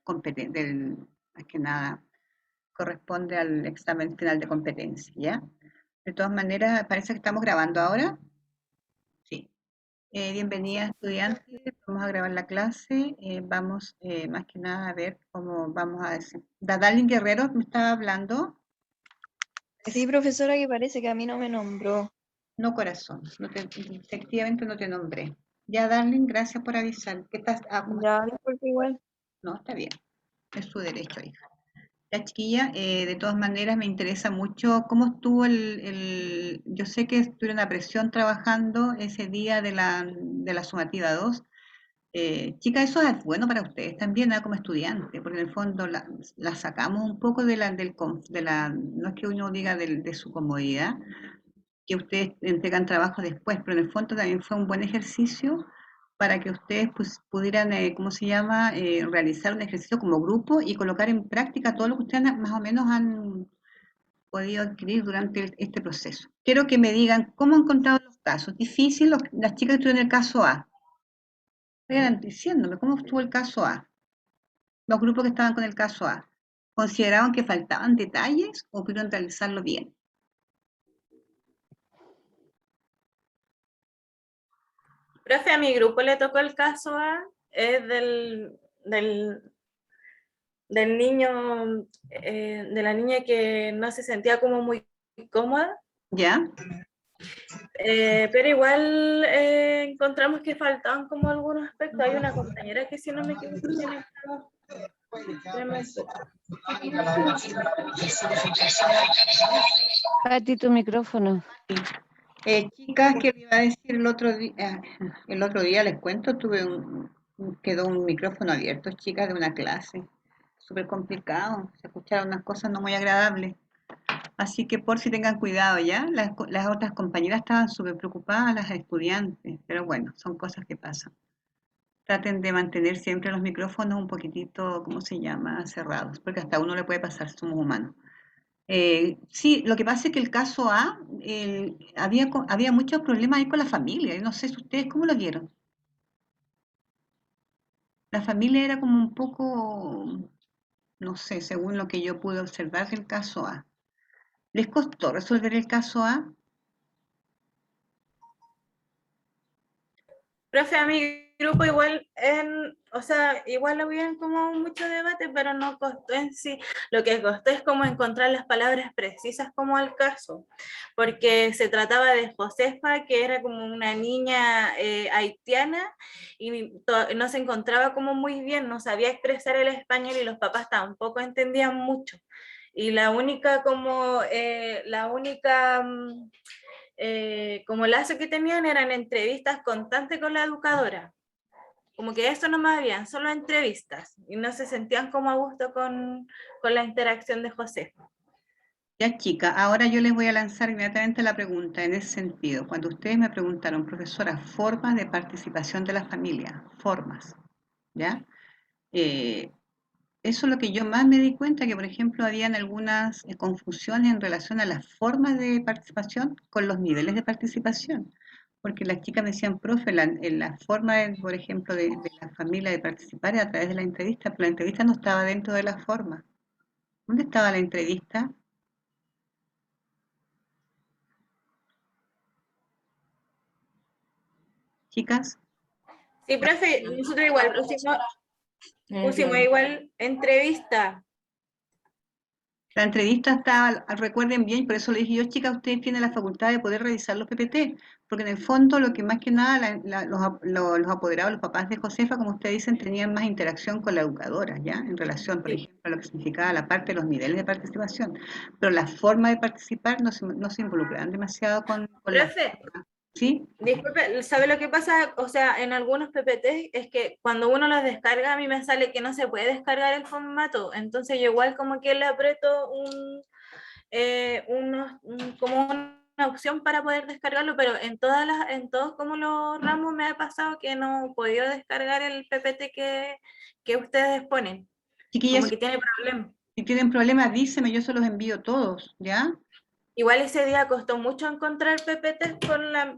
más que nada, corresponde al examen final de competencia, ¿ya? De todas maneras, parece que estamos grabando ahora. Sí. Bienvenida, estudiantes. Vamos a grabar la clase. Vamos más que nada a ver cómo vamos a decir. Dadalin Guerrero me estaba hablando. Sí, profesora, que parece que a mí no me nombró. No, corazón. Efectivamente no te nombré. Ya, Darling, gracias por avisar. ¿Qué estás? ¿Cómo Ya, estás? disculpe igual. No, está bien. Es su derecho, hija. La chiquilla, de todas maneras me interesa mucho cómo estuvo yo sé que estuve una presión trabajando ese día de la sumativa 2. Chica, eso es bueno para ustedes también, como estudiante, porque en el fondo la sacamos un poco no es que uno diga de su comodidad, que ustedes entregan trabajo después, pero en el fondo también fue un buen ejercicio para que ustedes pues, pudieran, ¿cómo se llama?, realizar un ejercicio como grupo y colocar en práctica todo lo que ustedes más o menos han podido adquirir durante este proceso. Quiero que me digan cómo han encontrado los casos. Difícil, las chicas que estuvieron en el caso A. Vayan diciéndome cómo estuvo el caso A. Los grupos que estaban con el caso A. ¿Consideraban que faltaban detalles o pudieron realizarlo bien? Profe, a mi grupo le tocó el caso A, es del niño, de la niña que no se sentía como muy cómoda, ¿Ya? pero igual encontramos que faltaban como algunos aspectos. Hay una compañera que, si no me equivoco, tiene un poco. Pati, tu micrófono. Chicas, que le iba a decir el otro día les cuento, quedó un micrófono abierto, chicas, de una clase, súper complicado, se escucharon unas cosas no muy agradables, así que por si tengan cuidado ya, las otras compañeras estaban súper preocupadas, las estudiantes, pero bueno, son cosas que pasan. Traten de mantener siempre los micrófonos un poquitito, ¿cómo se llama?, cerrados, porque hasta a uno le puede pasar, somos humanos. Sí, lo que pasa es que el caso A, había muchos problemas ahí con la familia. Yo no sé si ustedes cómo lo vieron. La familia era como un poco, no sé, según lo que yo pude observar del caso A. ¿Les costó resolver el caso A? Profe, a mi grupo igual, o sea, igual habían como mucho debate, pero no costó en sí. Lo que costó es como encontrar las palabras precisas como al caso, porque se trataba de Josefa, que era como una niña haitiana y no se encontraba como muy bien, no sabía expresar el español y los papás tampoco entendían mucho. Y como lazo que tenían eran entrevistas constantes con la educadora. Como que eso no me habían, solo entrevistas. Y no se sentían como a gusto con la interacción de José. Ya, chica, ahora yo les voy a lanzar inmediatamente la pregunta en ese sentido. Cuando ustedes me preguntaron, profesora, formas de participación de la familia, formas, ¿ya? Eso es lo que yo más me di cuenta, que por ejemplo habían algunas confusiones en relación a las formas de participación con los niveles de participación. Porque las chicas me decían, profe, la forma, por ejemplo, de la familia de participar es a través de la entrevista, pero la entrevista no estaba dentro de la forma. ¿Dónde estaba la entrevista? Chicas, Sí, profe, nosotros igual pusimos igual entrevista. la entrevista está, recuerden bien, por eso le dije yo, chicas, ustedes tienen la facultad de poder revisar los PPT, porque en el fondo lo que más que nada los apoderados, los papás de Josefa, como ustedes dicen, tenían más interacción con la educadora, ¿ya? En relación, por Sí. ejemplo, a lo que significaba la parte de los niveles de participación, pero la forma de participar no se involucraban demasiado con la Profe, forma, ¿sí? disculpe, ¿sabe lo que pasa? O sea, en algunos PPT es que cuando uno los descarga, a mí me sale que no se puede descargar el formato. Entonces yo igual como que le aprieto como una opción para poder descargarlo, pero en todos como los ramos me ha pasado que no he podido descargar el PPT que ustedes ponen. Como Chiquillas, que tiene problemas. si tienen problemas, díseme, yo se los envío todos, ¿ya? Igual ese día costó mucho encontrar PPT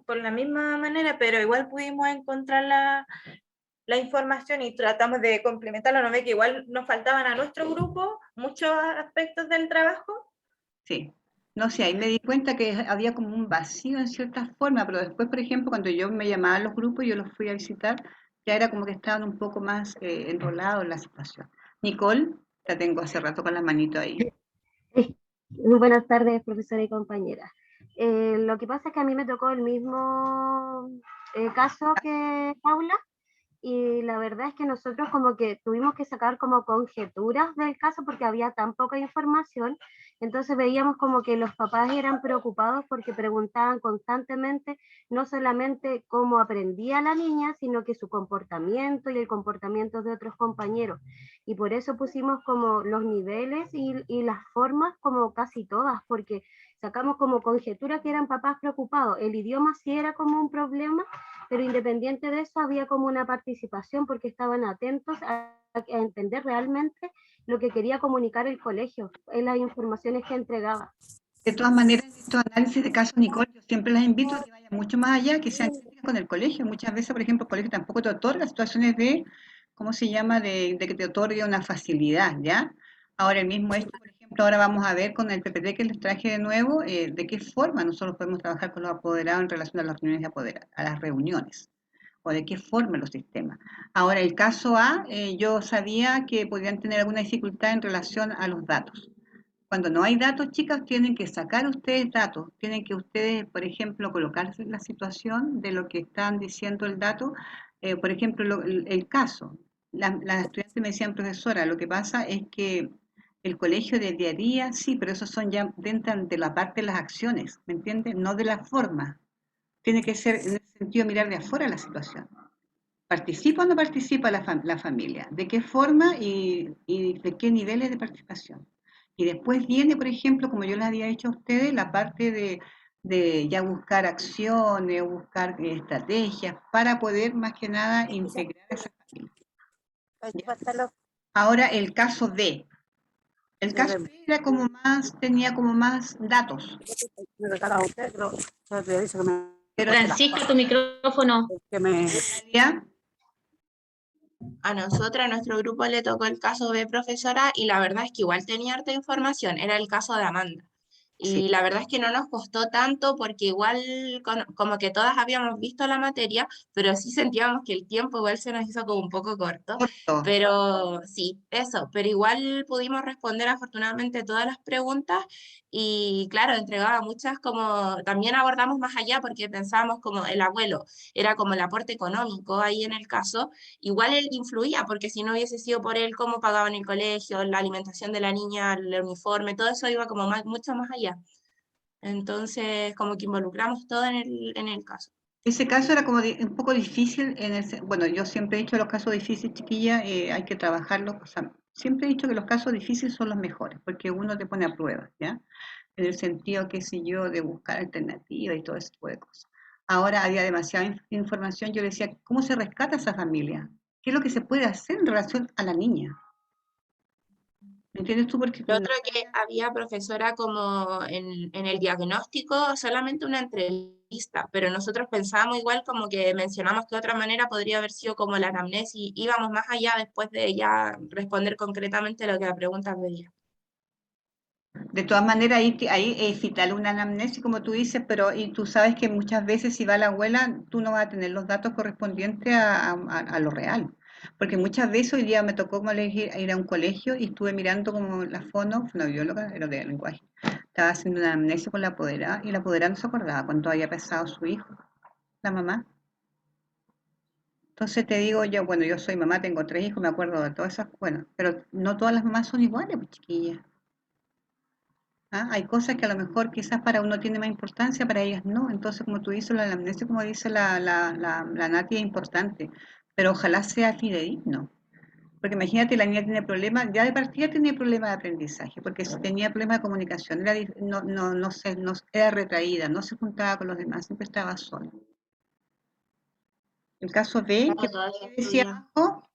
por la misma manera, pero igual pudimos encontrarla la información y tratamos de complementarlo. ¿No ve que igual nos faltaban a nuestro grupo muchos aspectos del trabajo? Sí. No sé, ahí me di cuenta que había como un vacío en cierta forma, pero después, por ejemplo, cuando yo me llamaba a los grupos, yo los fui a visitar, ya era como que estaban un poco más enrolados en la situación. Nicole, la tengo hace rato con la manito ahí. Muy buenas tardes, profesora y compañera. Lo que pasa es que a mí me tocó el mismo caso que Paula, y la verdad es que nosotros como que tuvimos que sacar como conjeturas del caso porque había tan poca información. Entonces veíamos como que los papás eran preocupados porque preguntaban constantemente no solamente cómo aprendía la niña, sino que su comportamiento y el comportamiento de otros compañeros. Y por eso pusimos como los niveles y las formas como casi todas, porque sacamos como conjetura que eran papás preocupados. El idioma sí era como un problema, pero independiente de eso había como una participación porque estaban atentos a entender realmente lo que quería comunicar el colegio en las informaciones que entregaba. De todas maneras, estos análisis de casos, Nicole, yo siempre las invito a que vayan mucho más allá, que sean críticas con el colegio. Muchas veces, por ejemplo, el colegio tampoco te otorga situaciones de, ¿cómo se llama?, de que te otorgue una facilidad, ¿ya? Ahora, el mismo hecho, por ejemplo, ahora vamos a ver con el PPT que les traje de nuevo, de qué forma nosotros podemos trabajar con los apoderados en relación a las reuniones de apoderados, a las reuniones, o de qué forma los sistemas. Ahora, el caso A, yo sabía que podían tener alguna dificultad en relación a los datos. Cuando no hay datos, chicas, tienen que sacar ustedes datos, tienen que ustedes, por ejemplo, colocarse en la situación de lo que están diciendo el dato. Por ejemplo, el caso. Las estudiantes me decían, profesora, lo que pasa es que el colegio de día a día, sí, pero esos son ya dentro de la parte de las acciones, ¿me entiendes? No de la forma. Tiene que ser, en ese sentido, mirar de afuera la situación. ¿Participa o no participa la familia? ¿De qué forma y de qué niveles de participación? Y después viene, por ejemplo, como yo les había dicho a ustedes, la parte de ya buscar acciones, buscar estrategias para poder más que nada integrar a esa familia. ¿Ya? Ahora el caso B. El caso B era como más, tenía como más datos. Pero Francisca, tu micrófono. ¿ya? A nosotros, a nuestro grupo, le tocó el caso B, profesora, y la verdad es que igual tenía harta información, era el caso de Amanda. Sí. Y la verdad es que no nos costó tanto porque igual como que todas habíamos visto la materia, pero sí sentíamos que el tiempo igual se nos hizo como un poco corto. Corto. Pero sí, eso, pero igual pudimos responder afortunadamente todas las preguntas y claro, entregaba muchas como también abordamos más allá porque pensábamos como el abuelo era como el aporte económico ahí en el caso, igual él influía porque si no hubiese sido por él cómo pagaban el colegio, la alimentación de la niña, el uniforme, todo eso iba como mucho más allá. Entonces como que involucramos todo en el caso. Ese caso era como un poco difícil bueno, yo siempre he dicho los casos difíciles, chiquilla, hay que trabajarlos, o sea, siempre he dicho que los casos difíciles son los mejores, porque uno te pone a prueba, ¿ya? En el sentido, qué sé yo, de buscar alternativas y todo ese tipo de cosas. Ahora había demasiada información, yo le decía, ¿cómo se rescata esa familia? ¿Qué es lo que se puede hacer en relación a la niña? ¿Me entiendes tú? Porque Lo otro que había, profesora, como en el diagnóstico, solamente una entrevista, pero nosotros pensábamos igual como que mencionamos que de otra manera podría haber sido como la anamnesis, íbamos más allá después de ya responder concretamente lo que la pregunta pedía. de todas maneras, ahí es vital una anamnesis, como tú dices, pero y tú sabes que muchas veces si va la abuela, tú no vas a tener los datos correspondientes a lo real. Porque muchas veces hoy día me tocó como ir a un colegio y estuve mirando como la fonoaudióloga, era de lenguaje, estaba haciendo una anamnesis con la apoderada y la apoderada no se acordaba cuánto había pesado su hijo, la mamá. Entonces te digo yo, bueno, yo soy mamá, tengo 3 hijos, me acuerdo de todas esas, bueno, pero no todas las mamás son iguales, pues chiquillas. ¿Ah? Hay cosas que a lo mejor quizás para uno tiene más importancia, para ellas no. Entonces, como tú dices, la anamnesis, como dice la Nati, es importante, pero ojalá sea fidedigno. Porque imagínate, la niña tiene problemas, ya de partida tenía problemas de aprendizaje, porque si tenía problemas de comunicación, no era retraída, no se juntaba con los demás, siempre estaba sola. El caso B, Claro, todavía ¿qué decía estudia. abajo?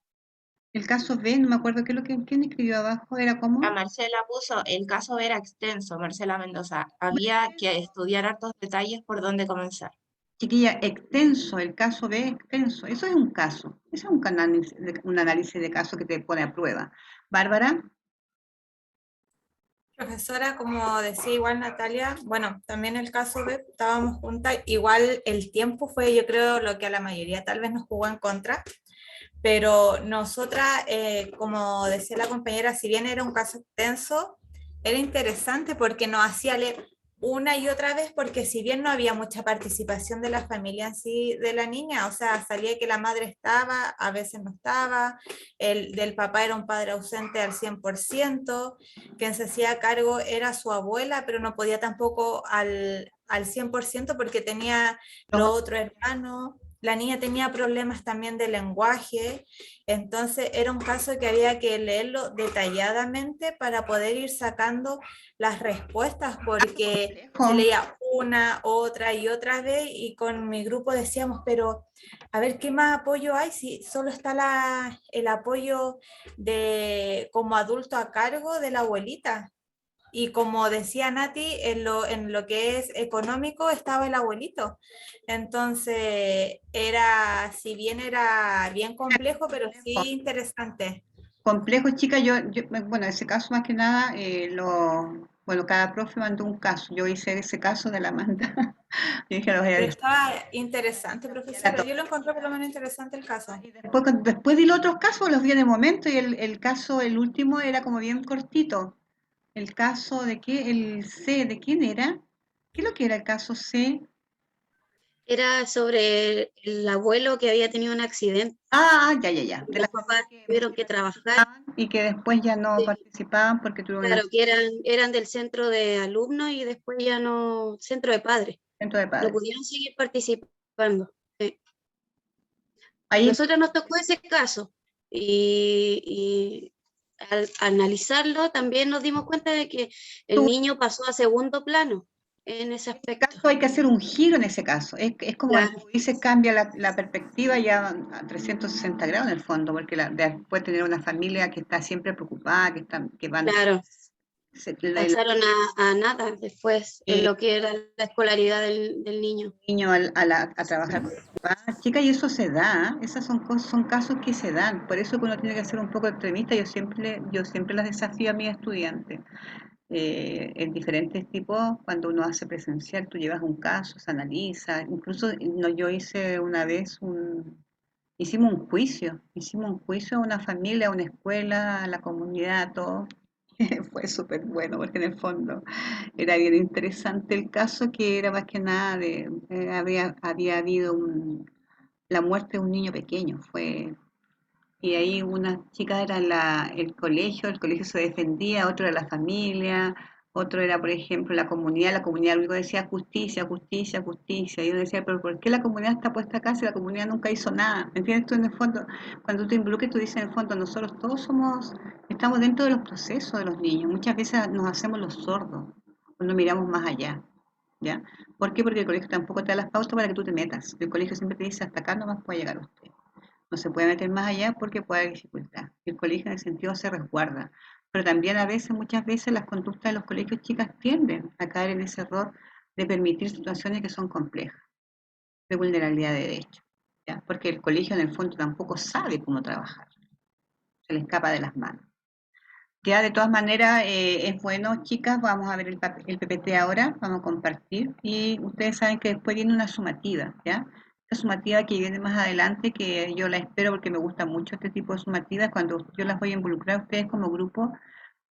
El caso B, no me acuerdo qué es lo que quién escribió abajo, era A como Marcela puso, el caso era extenso, Marcela Mendoza, había que estudiar hartos detalles por dónde comenzar. Chiquilla, extenso, el caso B extenso. Eso es un caso. Eso es un análisis de caso que te pone a prueba. Bárbara, Profesora, como decía igual Natalia, bueno, también el caso de estábamos juntas, igual el tiempo fue yo creo lo que a la mayoría tal vez nos jugó en contra, pero nosotras, como decía la compañera, si bien era un caso extenso, era interesante porque nos hacía leer una y otra vez, porque si bien no había mucha participación de la familia en sí de la niña, o sea, salía que la madre estaba, a veces no estaba, el del papá era un padre ausente al 100%, quien se hacía cargo era su abuela, pero no podía tampoco al 100% porque tenía los otros hermanos. La niña tenía problemas también de lenguaje, entonces era un caso que había que leerlo detalladamente para poder ir sacando las respuestas, porque se complejo. leía una, otra y otra vez y con mi grupo decíamos, pero a ver qué más apoyo hay si solo está el apoyo de como adulto a cargo de la abuelita. Y como decía Nati, en lo que es económico estaba el abuelito. Entonces, era, si bien era bien complejo, pero sí interesante. Complejo, chica, bueno, ese caso más que nada, bueno, cada profe mandó un caso. Yo hice ese caso de la manda. Yo dije, lo voy a Pero decir estaba interesante, a profesora. todos. Yo lo encontré por lo menos interesante el caso. Y después, después di los otros casos, los vi en el momento, y el caso, el último, era como bien cortito. El caso de qué, el C, ¿de quién era? ¿Qué es lo que era el caso C? Era sobre el abuelo que había tenido un accidente Ya. y De los la papás familia tuvieron que que trabajar. participaban y que después ya no Sí, participaban porque tuvieron un claro, que eran del centro de alumnos y después ya no, centro de padres. accidente de No padres. pudieron seguir participando. Sí. A Ahí, nosotros nos tocó ese caso y al analizarlo también nos dimos cuenta de que el tú, niño pasó a segundo plano en ese en ese aspecto. caso hay que hacer un giro en ese caso. Es como cuando Claro, tú dices, cambia la perspectiva ya a 360 grados en el fondo, porque después tener una familia que está siempre preocupada, que van, claro. se- Pasaron a nada después en el lo que era la escolaridad del niño. niño a trabajar con los papás. Chica, y eso se da, esas son cosas, son casos que se dan. Por eso que uno tiene que ser un poco extremista. Yo siempre las desafío a mis estudiantes. En diferentes tipos, cuando uno hace presencial, tú llevas un caso, se analiza, incluso no, yo hice una vez hicimos un juicio a una familia, a una escuela, a la comunidad, a todo. Fue súper bueno porque en el fondo era bien interesante el caso, que era más que nada había habido la muerte de un niño pequeño, y ahí unas chicas eran el colegio se defendía, otro era la familia, otro era, por ejemplo, la comunidad lo único que decía justicia, justicia, justicia. Y yo decía, pero ¿por qué la comunidad está puesta acá si la comunidad nunca hizo nada? ¿Me entiendes? Tú en el fondo, cuando tú te involucras, tú dices en el fondo, nosotros todos estamos dentro de los procesos de los niños. Muchas veces nos hacemos los sordos, o no miramos más allá. ¿Ya? ¿Por qué? Porque el colegio tampoco te da las pautas para que tú te metas. El colegio siempre te dice, hasta acá nomás puede llegar usted. No se puede meter más allá porque puede haber dificultad. El colegio en ese sentido se resguarda. Pero también muchas veces las conductas de los colegios chicas tienden a caer en ese error de permitir situaciones que son complejas, de vulnerabilidad de derechos. ¿Ya? Porque el colegio en el fondo tampoco sabe cómo trabajar. Se le escapa de las manos. Ya, de todas maneras, es bueno, chicas, vamos a ver el PPT ahora, vamos a compartir. Y ustedes saben que después viene una sumativa, ¿ya? Esta sumativa que viene más adelante, que yo la espero porque me gusta mucho este tipo de sumativas, cuando yo las voy a involucrar a ustedes como grupo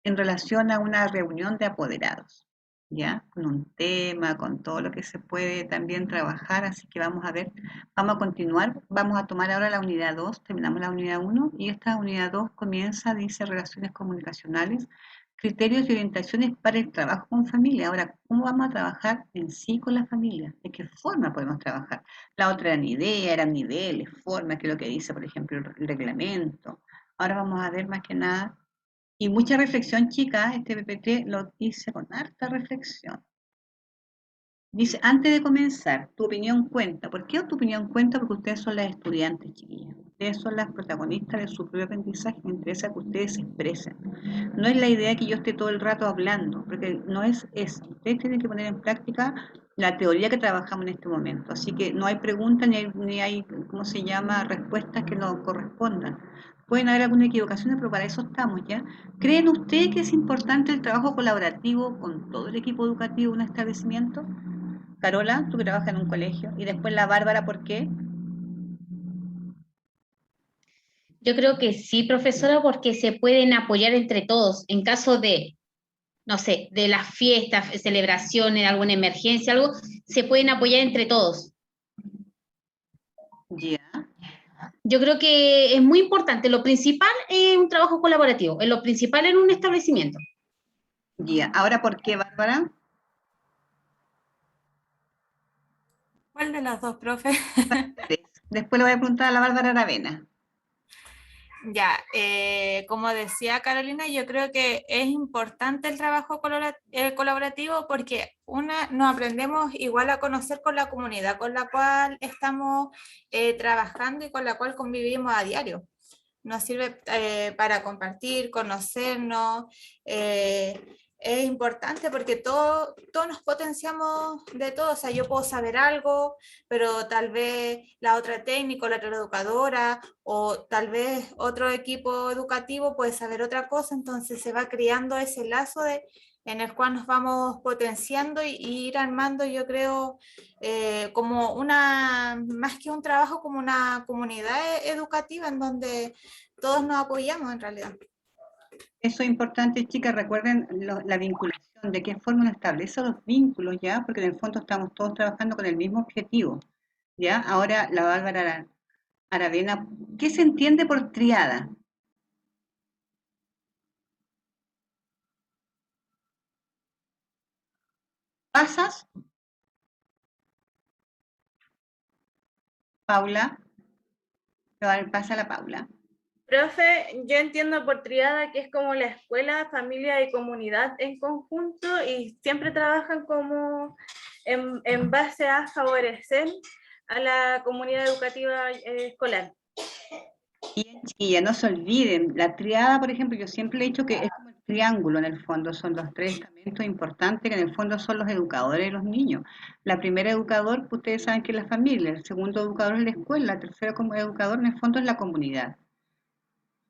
en relación a una reunión de apoderados, ¿ya? Con un tema, con todo lo que se puede también trabajar, así que vamos a ver, vamos a continuar, vamos a tomar ahora la unidad 2, terminamos la unidad 1 y esta unidad 2 comienza, dice, relaciones comunicacionales, criterios y orientaciones para el trabajo con familia. Ahora, ¿cómo vamos a trabajar en sí con la familia? ¿De qué forma podemos trabajar? La otra eran ideas, eran niveles, formas, que es lo que dice, por ejemplo, el reglamento. Ahora vamos a ver más que nada y mucha reflexión, chicas, este PPT lo hice con harta reflexión. Dice, antes de comenzar, tu opinión cuenta. ¿Por qué tu opinión cuenta? Porque ustedes son las estudiantes, chiquillas. Ustedes son las protagonistas de su propio aprendizaje. Me interesa que ustedes se expresen. No es la idea que yo esté todo el rato hablando, porque no es eso. Ustedes tienen que poner en práctica la teoría que trabajamos en este momento. Así que no hay preguntas ni hay, ¿cómo se llama?, respuestas que no correspondan. Pueden haber alguna equivocación, pero para eso estamos, ¿ya? ¿Creen ustedes que es importante el trabajo colaborativo con todo el equipo educativo de un establecimiento? Carola, tú que trabajas en un colegio, y después la Bárbara, ¿por qué? Yo creo que sí, profesora, porque se pueden apoyar entre todos en caso de, no sé, de las fiestas, celebraciones, alguna emergencia, algo, se pueden apoyar entre todos. Ya. Yo creo que es muy importante. Lo principal es un trabajo colaborativo, es lo principal en un establecimiento. Ya. Ahora, ¿por qué, Bárbara? ¿Cuál de las dos, profe? Después le voy a preguntar a la Bárbara Aravena. Ya, como decía Carolina, yo creo que es importante el trabajo colaborativo porque nos aprendemos igual a conocer con la comunidad con la cual estamos trabajando y con la cual convivimos a diario. Nos sirve para compartir, conocernos. Es importante porque todos nos potenciamos de todo. O sea, yo puedo saber algo, pero tal vez la otra técnico, la otra educadora o tal vez otro equipo educativo puede saber otra cosa. Entonces se va creando ese lazo en el cual nos vamos potenciando y ir armando, yo creo, como más que un trabajo, como una comunidad educativa en donde todos nos apoyamos en realidad. Eso es importante, chicas, recuerden la vinculación, de qué forma uno establece los vínculos, ¿ya? Porque en el fondo estamos todos trabajando con el mismo objetivo, ¿ya? Ahora, la Bárbara Aravena, ¿qué se entiende por triada? ¿Pasas? Paula, le voy a dar el pase a la Paula. Profe, yo entiendo por triada que es como la escuela, familia y comunidad en conjunto y siempre trabajan como en base a favorecer a la comunidad educativa escolar. Bien, chiquilla, no se olviden, la triada, por ejemplo, yo siempre he dicho que es como el triángulo en el fondo, son los tres estamentos importantes que en el fondo son los educadores de los niños. La primera educador, pues, ustedes saben que es la familia, el segundo educador es la escuela, el tercero como educador en el fondo es la comunidad.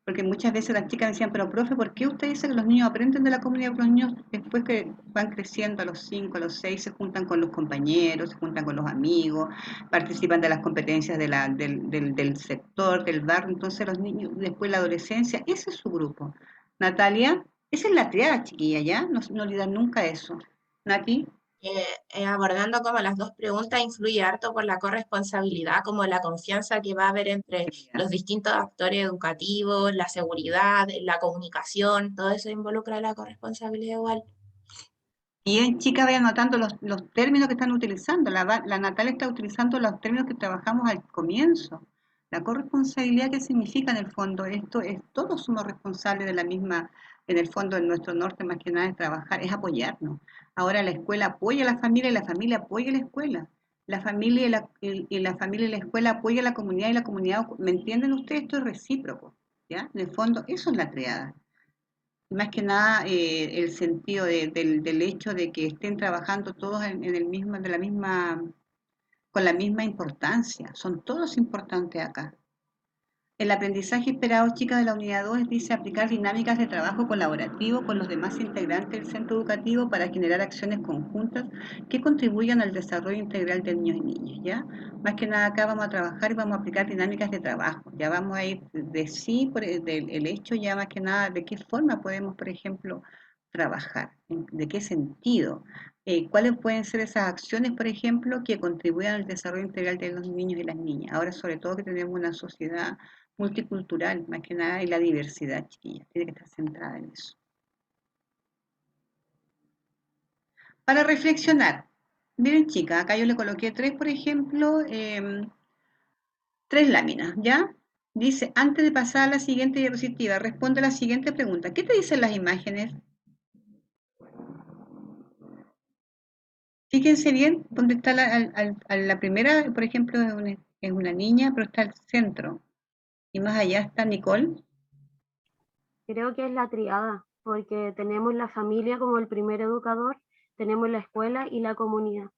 Porque muchas veces las chicas me decían, pero profe, ¿por qué usted dice que los niños aprenden de la comunidad? Porque los niños después que van creciendo a los 5, a los 6, se juntan con los compañeros, se juntan con los amigos, participan de las competencias del sector, del barrio, entonces los niños, después la adolescencia, ese es su grupo. Natalia, esa es la triada, chiquilla, ¿ya? No olvidan nunca eso. Nati. Abordando como las dos preguntas, influye harto por la corresponsabilidad, como la confianza que va a haber entre los distintos actores educativos, la seguridad, la comunicación, todo eso involucra la corresponsabilidad igual. Bien, chicas, vayan anotando los términos que están utilizando. La Natalia está utilizando los términos que trabajamos al comienzo. La corresponsabilidad, ¿qué significa en el fondo? Esto es, todos somos responsables de la misma, en el fondo, en nuestro norte, más que nada, es trabajar, es apoyarnos. Ahora la escuela apoya a la familia y la familia apoya a la escuela. La familia y la familia y la escuela apoya a la comunidad y la comunidad, ¿me entienden ustedes? Esto es recíproco, ¿ya? En el fondo, eso es la triada. Más que nada el sentido del hecho de que estén trabajando todos en el mismo, con la misma importancia. Son todos importantes acá. El aprendizaje esperado, chicas, de la unidad 2 dice aplicar dinámicas de trabajo colaborativo con los demás integrantes del centro educativo para generar acciones conjuntas que contribuyan al desarrollo integral de niños y niñas, ¿ya? Más que nada acá vamos a trabajar y vamos a aplicar dinámicas de trabajo. Ya vamos a ir de sí, del hecho ya más que nada de qué forma podemos, por ejemplo, trabajar, de qué sentido. ¿Cuáles pueden ser esas acciones, por ejemplo, que contribuyan al desarrollo integral de los niños y las niñas? Ahora, sobre todo que tenemos una sociedad multicultural, más que nada, y la diversidad, chiquilla, tiene que estar centrada en eso. Para reflexionar, miren, chicas, acá yo le coloqué tres, por ejemplo, tres láminas, ¿ya? Dice, antes de pasar a la siguiente diapositiva, responde a la siguiente pregunta. ¿Qué te dicen las imágenes? Fíjense bien dónde está la primera, por ejemplo, es una niña, pero está al centro. Y más allá está Nicole. Creo que es la triada, porque tenemos la familia como el primer educador, tenemos la escuela y la comunidad.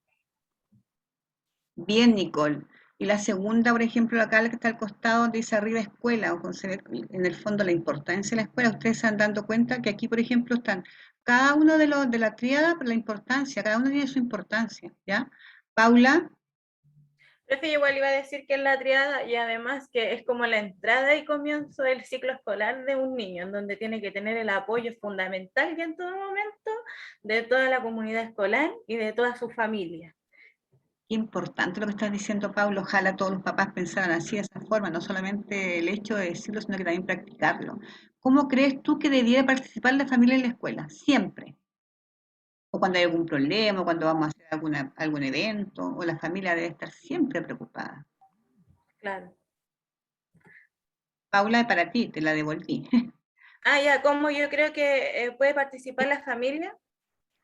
Bien, Nicole. Y la segunda, por ejemplo, acá la que está al costado, dice arriba escuela, o se ve en el fondo la importancia de la escuela. Ustedes se han dado cuenta que aquí, por ejemplo, están cada uno de los de la tríada, por la importancia, cada uno tiene su importancia, ¿ya? Paula, Profe, yo igual iba a decir que es la triada y además que es como la entrada y comienzo del ciclo escolar de un niño, en donde tiene que tener el apoyo fundamental y en todo momento de toda la comunidad escolar y de toda su familia. qué importante lo que estás diciendo, Paula. Ojalá todos los papás pensaran así, de esa forma, no solamente el hecho de decirlo, sino que también practicarlo. ¿Cómo crees tú que debiera participar la familia en la escuela? Siempre. O cuando hay algún problema, o cuando vamos a hacer algún evento, o la familia debe estar siempre preocupada. Claro. Paula, para ti, te la devolví. Ah, ya, ¿cómo yo creo que puede participar la familia?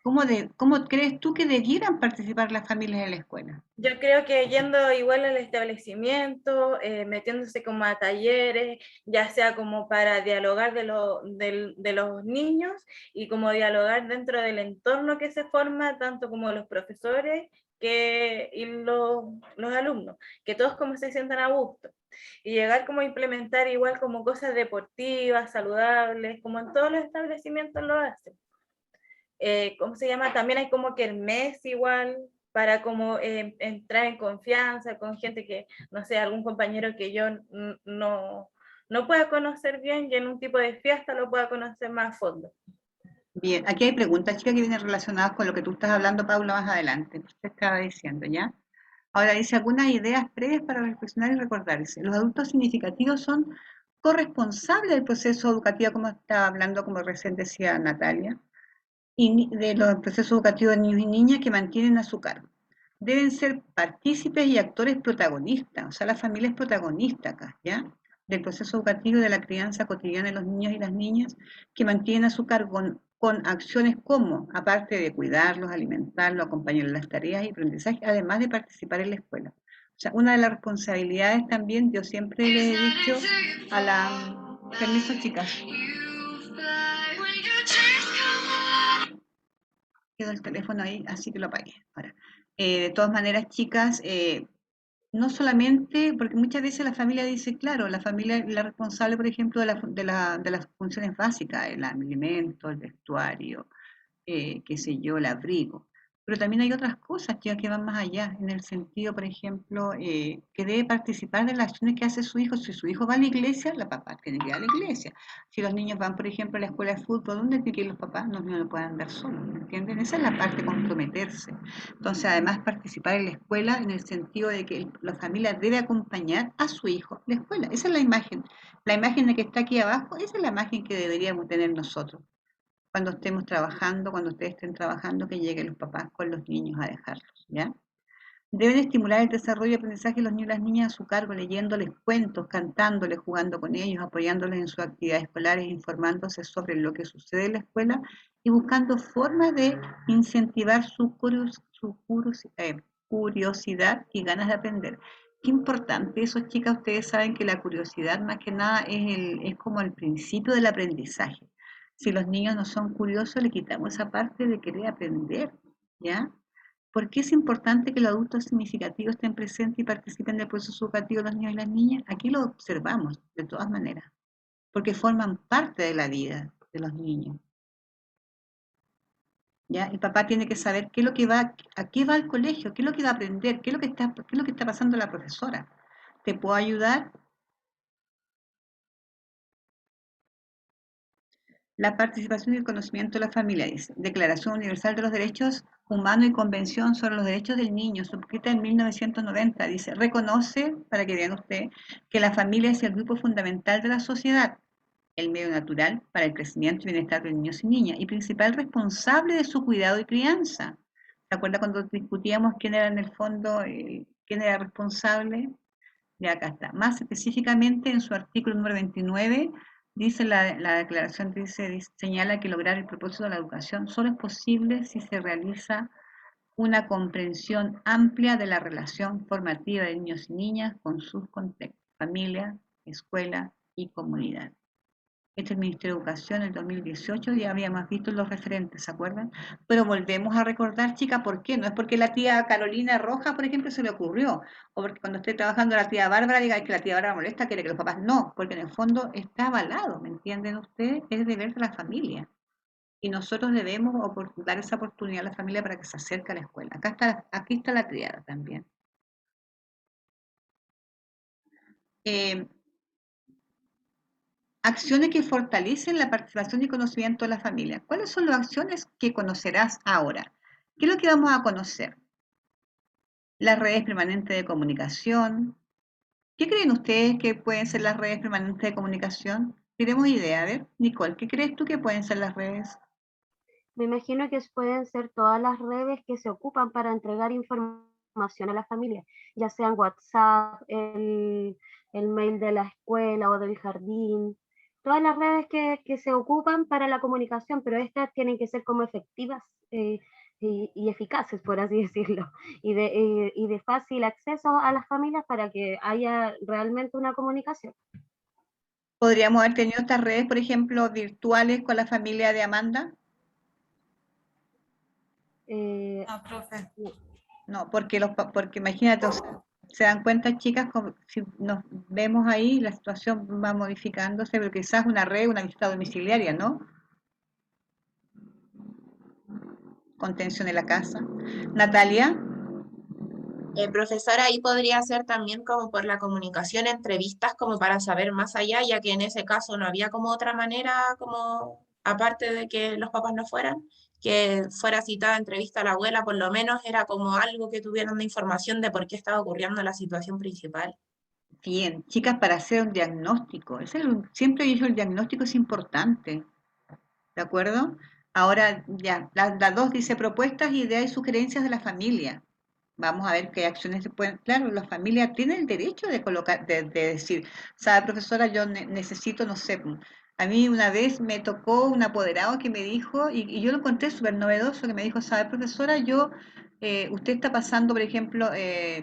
¿Cómo crees tú que debieran participar las familias en la escuela? Yo creo que yendo igual al establecimiento, metiéndose como a talleres, ya sea como para dialogar de los niños y como dialogar dentro del entorno que se forma, tanto como los profesores y los alumnos, que todos como se sientan a gusto. Y llegar como a implementar igual como cosas deportivas, saludables, como en todos los establecimientos lo hacen. ¿Cómo se llama? También hay como kermés igual, para como entrar en confianza con gente que, no sé, algún compañero que yo no pueda conocer bien y en un tipo de fiesta lo pueda conocer más a fondo. Bien, aquí hay preguntas, chicas, que vienen relacionadas con lo que tú estás hablando, Paula, más adelante. Usted estaba diciendo, ¿ya? Ahora dice algunas ideas previas para reflexionar y recordarse. Los adultos significativos son corresponsables del proceso educativo, como estaba hablando, como recién decía Natalia, y de los procesos educativos de niños y niñas que mantienen a su cargo. Deben ser partícipes y actores protagonistas, o sea, la familia es protagonista acá, ¿ya? Del proceso educativo y de la crianza cotidiana de los niños y las niñas que mantienen a su cargo con acciones como, aparte de cuidarlos, alimentarlos, acompañarlos en las tareas y aprendizaje, además de participar en la escuela. O sea, una de las responsabilidades también, yo siempre le he dicho a la... Permiso, chicas. Quedó el teléfono ahí, así que lo apagué. Ahora, de todas maneras, chicas, no solamente, porque muchas veces la familia dice, claro, la familia es la responsable, por ejemplo, de las funciones básicas, el alimento, el vestuario, qué sé yo, el abrigo. Pero también hay otras cosas que van más allá, en el sentido, por ejemplo, que debe participar de las acciones que hace su hijo. Si su hijo va a la iglesia, la papá tiene que ir a la iglesia. Si los niños van, por ejemplo, a la escuela de fútbol, ¿dónde tienen que ir los papás? No, no lo pueden andar solos, ¿me entienden? Esa es la parte, comprometerse. Entonces, además, participar en la escuela en el sentido de que la familia debe acompañar a su hijo a la escuela. Esa es la imagen. La imagen de que está aquí abajo, esa es la imagen que deberíamos tener nosotros cuando estemos trabajando, cuando ustedes estén trabajando, que lleguen los papás con los niños a dejarlos, ¿ya? Deben estimular el desarrollo y aprendizaje de los niños y las niñas a su cargo, leyéndoles cuentos, cantándoles, jugando con ellos, apoyándoles en sus actividades escolares, informándose sobre lo que sucede en la escuela y buscando formas de incentivar curiosidad y ganas de aprender. Qué importante eso, chicas. Ustedes saben que la curiosidad más que nada es como el principio del aprendizaje. Si los niños no son curiosos, le quitamos esa parte de querer aprender, ¿ya? ¿Por qué es importante que los adultos significativos estén presentes y participen del proceso educativo de los niños y las niñas? Aquí lo observamos, de todas maneras, porque forman parte de la vida de los niños. ¿Ya? El papá tiene que saber qué es lo que va, a qué va al colegio, qué es lo que va a aprender, qué es lo que está pasando la profesora. ¿Te puedo ayudar? La participación y el conocimiento de la familia, dice. Declaración Universal de los Derechos Humanos y Convención sobre los Derechos del Niño, suscrita en 1990, dice, reconoce, para que vean ustedes, que la familia es el grupo fundamental de la sociedad, el medio natural para el crecimiento y bienestar de niños y niñas, y principal responsable de su cuidado y crianza. ¿Se acuerda cuando discutíamos quién era en el fondo, quién era responsable? De acá está. Más específicamente en su artículo número 29, dice la declaración, señala que lograr el propósito de la educación solo es posible si se realiza una comprensión amplia de la relación formativa de niños y niñas con sus contextos, familia, escuela y comunidad. Este es el Ministerio de Educación, el 2018, ya habíamos visto los referentes, ¿se acuerdan? Pero volvemos a recordar, chica, ¿por qué? No es porque la tía Carolina Roja, por ejemplo, se le ocurrió, o porque cuando esté trabajando la tía Bárbara diga "Es que la tía Bárbara molesta, quiere que los papás no", porque en el fondo está avalado, ¿me entienden ustedes? Es deber de la familia. Y nosotros debemos dar esa oportunidad a la familia para que se acerque a la escuela. Aquí está la triada también. Eh, Acciones que fortalecen la participación y conocimiento de la familia. ¿Cuáles son las acciones que conocerás ahora? ¿Qué es lo que vamos a conocer? Las redes permanentes de comunicación. ¿Qué creen ustedes que pueden ser las redes permanentes de comunicación? Tenemos idea, a ver, Nicole, ¿qué crees tú que pueden ser las redes? Me imagino que pueden ser todas las redes que se ocupan para entregar información a la familia, ya sean WhatsApp, el mail de la escuela o del jardín, todas las redes que se ocupan para la comunicación, pero estas tienen que ser como efectivas y eficaces, por así decirlo, y de fácil acceso a las familias para que haya realmente una comunicación. ¿Podríamos haber tenido estas redes, por ejemplo, virtuales con la familia de Amanda? No, profe. No, porque imagínate, o sea, se dan cuenta, chicas, si nos vemos ahí, la situación va modificándose, pero quizás una red, una visita domiciliaria, ¿no? Contención en la casa. Natalia, Profesora, ahí podría ser también como por la comunicación, entrevistas, como para saber más allá, ya que en ese caso no había como otra manera, como aparte de que los papás no fueran, que fuera citada entrevista a la abuela, por lo menos era como algo que tuvieran de información de por qué estaba ocurriendo la situación principal. bien, chicas, para hacer un diagnóstico. Siempre he dicho el diagnóstico es importante, ¿de acuerdo? Ahora ya, la dos dice propuestas, ideas y sugerencias de la familia. Vamos a ver qué acciones se pueden. Claro, la familia tiene el derecho de colocar, de decir, sabe, profesora, yo necesito, no sé. A mí una vez me tocó un apoderado que me dijo, y yo lo encontré súper novedoso, que me dijo, sabe, profesora, usted está pasando, por ejemplo,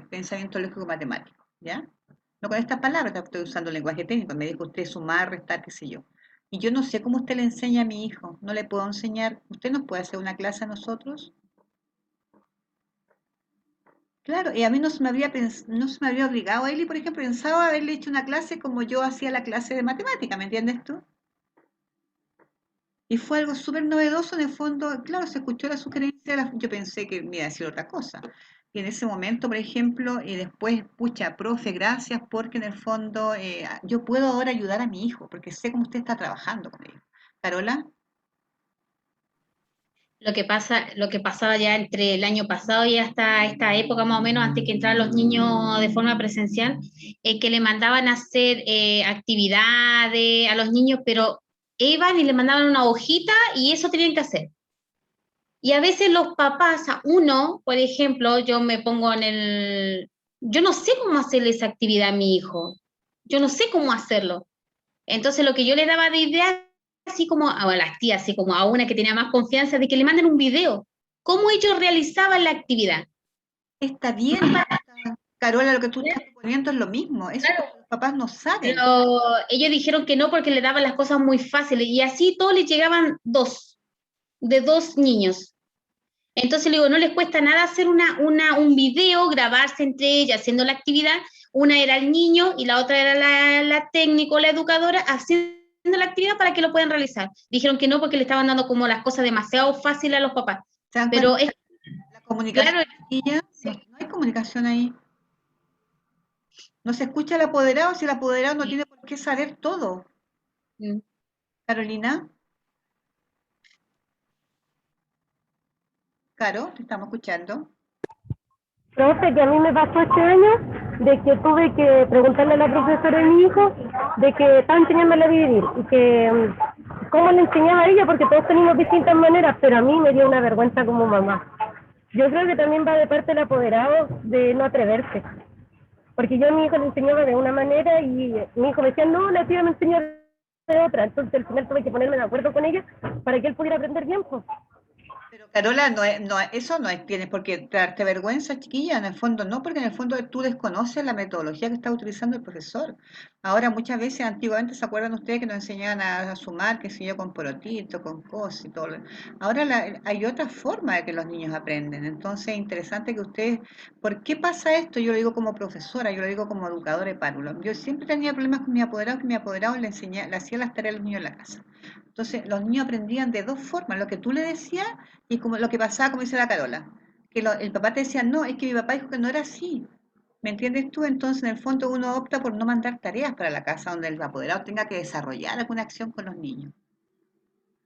pensamiento lógico matemático, ¿ya? No con estas palabras, estoy usando lenguaje técnico. Me dijo usted sumar, restar, qué sé yo. Y yo no sé cómo usted le enseña a mi hijo. No le puedo enseñar. ¿Usted nos puede hacer una clase a nosotros? Claro, y a mí no se me habría obligado a él, y por ejemplo, pensaba haberle hecho una clase como yo hacía la clase de matemática, ¿me entiendes tú? Y fue algo súper novedoso, en el fondo, claro, se escuchó la sugerencia, yo pensé que me iba a decir otra cosa. Y en ese momento, por ejemplo, y después, pucha, profe, gracias, porque en el fondo yo puedo ahora ayudar a mi hijo, porque sé cómo usted está trabajando con él. Carola, Lo que pasaba ya entre el año pasado y hasta esta época más o menos, antes que entraran los niños de forma presencial, que le mandaban a hacer actividades a los niños, pero iban y le mandaban una hojita y eso tenían que hacer. Y a veces los papás, a uno, por ejemplo, yo no sé cómo hacerle esa actividad a mi hijo, yo no sé cómo hacerlo. Entonces lo que yo le daba de idea, así como a las tías, así como a una que tenía más confianza, de que le manden un video, cómo ellos realizaban la actividad. está bien, Carola, lo que tú estás proponiendo es lo mismo, eso es lo Claro, que los papás no saben. pero ellos dijeron que no porque le daban las cosas muy fáciles y así todos les llegaban de dos niños. Entonces le digo, no les cuesta nada hacer un video, grabarse entre ellas haciendo la actividad. Una era el niño y la otra era la técnico, la educadora, haciendo la actividad para que lo puedan realizar. Dijeron que no porque le estaban dando como las cosas demasiado fáciles a los papás. ¿Se dan Pero cuenta? es La comunicación, claro, chiquilla, no hay comunicación ahí. No se escucha el apoderado si el apoderado no tiene por qué saber todo. sí. Carolina, Caro, te estamos escuchando. Profe, que a mí me pasó este año de que tuve que preguntarle a la profesora de mi hijo de que estaba enseñándole a dividir y que cómo le enseñaba a ella porque todos tenemos distintas maneras, pero a mí me dio una vergüenza como mamá. Yo creo que también va de parte del apoderado de no atreverse, porque yo a mi hijo le enseñaba de una manera y mi hijo me decía, no, la tía me enseñó de otra, entonces al final tuve que ponerme de acuerdo con ella para que él pudiera aprender bien, pues. Pero Carola, eso no es, tienes por qué darte vergüenza, chiquilla, en el fondo no, porque en el fondo tú desconoces la metodología que está utilizando el profesor. Ahora muchas veces, antiguamente, ¿se acuerdan ustedes que nos enseñaban a sumar, qué sé yo, con porotito, con cos y todo? Ahora hay otra forma de que los niños aprenden, entonces es interesante que ustedes, ¿por qué pasa esto? Yo lo digo como profesora, yo lo digo como educadora de párvulo. Yo siempre tenía problemas con mi apoderado, que mi apoderado le hacía las tareas a los niños en la casa. Entonces, los niños aprendían de dos formas, lo que tú le decías y como lo que pasaba, como dice la Carola, que el papá te decía, no, es que mi papá dijo que no era así. ¿Me entiendes tú? Entonces, en el fondo, uno opta por no mandar tareas para la casa donde el apoderado tenga que desarrollar alguna acción con los niños.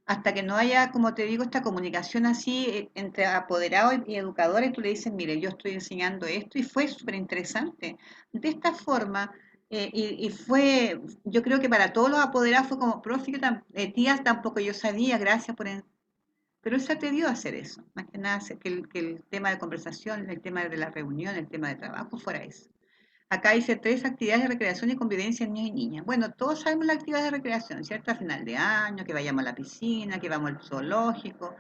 Hasta que no haya, como te digo, esta comunicación así entre apoderado y educadores, tú le dices, mire, yo estoy enseñando esto y fue súper interesante. De esta forma, y fue, yo creo que para todos los apoderados fue como, profe, tías tampoco yo sabía, gracias por pero él se atrevió a hacer eso, más que nada que el tema de conversación, el tema de la reunión, el tema de trabajo fuera eso. Acá dice 3 actividades de recreación y convivencia en niños y niñas. Bueno, todos sabemos las actividades de recreación, ¿cierto? A final de año, que vayamos a la piscina, que vamos al zoológico,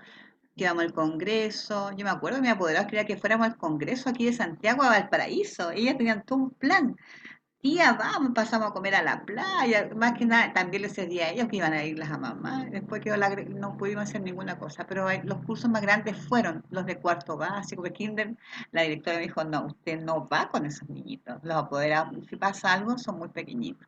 que vamos al congreso. Yo me acuerdo que mi apoderado quería que fuéramos al congreso aquí de Santiago a Valparaíso. Ellas tenían todo un plan. Tía, vamos, pasamos a comer a la playa, más que nada, también les decía a ellos que iban a ir las a mamá, después quedó no pudimos hacer ninguna cosa, pero los cursos más grandes fueron los de cuarto básico, de kinder, la directora me dijo, no, usted no va con esos niñitos, los apoderados, si pasa algo, son muy pequeñitos.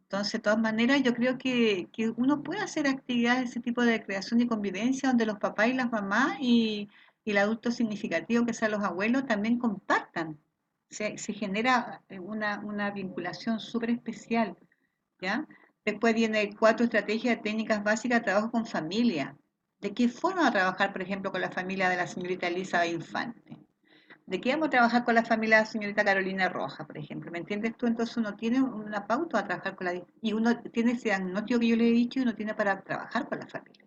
Entonces, de todas maneras, yo creo que uno puede hacer actividades de ese tipo de creación y convivencia donde los papás y las mamás y el adulto significativo, que sean los abuelos, también compartan. Se genera una vinculación súper especial, ¿ya? Después viene 4 estrategias de técnicas básicas de trabajo con familia. ¿De qué forma va a trabajar, por ejemplo, con la familia de la señorita Elizabeth Infante? ¿De qué vamos a trabajar con la familia de la señorita Carolina Roja, por ejemplo? ¿Me entiendes tú? Entonces uno tiene una pauta a trabajar con y uno tiene ese diagnóstico que yo le he dicho y uno tiene para trabajar con la familia.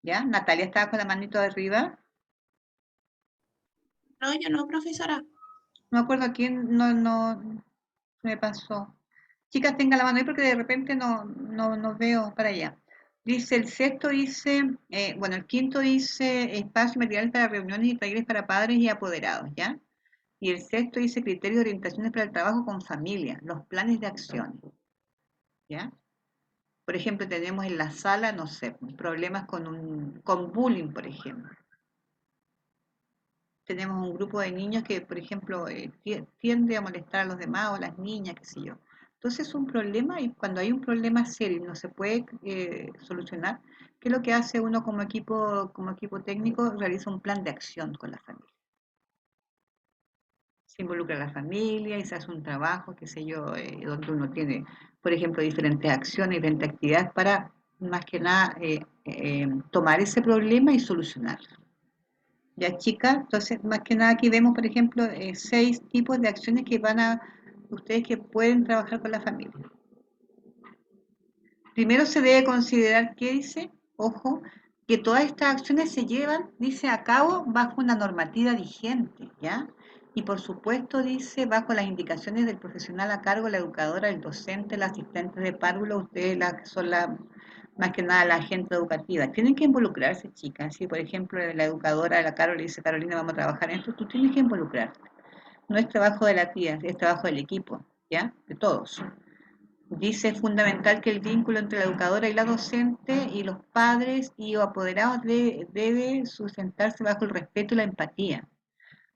¿Ya? Natalia estaba con la manito de arriba. No, yo no, profesora. No me acuerdo a quién no me pasó. Chicas, tengan la mano ahí porque de repente no veo para allá. Dice el sexto, dice, bueno, el quinto dice espacio y materiales para reuniones y talleres para padres y apoderados, ¿ya? Y el sexto dice criterios de orientaciones para el trabajo con familia, los planes de acciones, ¿ya? Por ejemplo, tenemos en la sala, no sé, problemas con bullying, por ejemplo. Tenemos un grupo de niños que, por ejemplo, tiende a molestar a los demás o a las niñas, qué sé yo. Entonces es un problema y cuando hay un problema serio y no se puede solucionar, ¿qué es lo que hace uno como equipo técnico? Realiza un plan de acción con la familia. Se involucra a la familia y se hace un trabajo, qué sé yo, donde uno tiene, por ejemplo, diferentes acciones, diferentes actividades para, más que nada, tomar ese problema y solucionarlo. Ya, chicas, entonces, más que nada aquí vemos, por ejemplo, 6 tipos de acciones que ustedes que pueden trabajar con la familia. Primero se debe considerar, ¿qué dice? Ojo, que todas estas acciones se llevan, dice, a cabo bajo una normativa vigente, ¿ya? Y por supuesto, dice, bajo las indicaciones del profesional a cargo, la educadora, el docente, la asistente de párvulo, ustedes son más que nada la agente educativa. Tienen que involucrarse, chicas. Si, por ejemplo, la educadora, la Carol, le dice, Carolina, vamos a trabajar en esto, tú tienes que involucrarte. No es trabajo de la tía, es trabajo del equipo, ¿ya? De todos. Dice fundamental que el vínculo entre la educadora y la docente y los padres y apoderados debe sustentarse bajo el respeto y la empatía.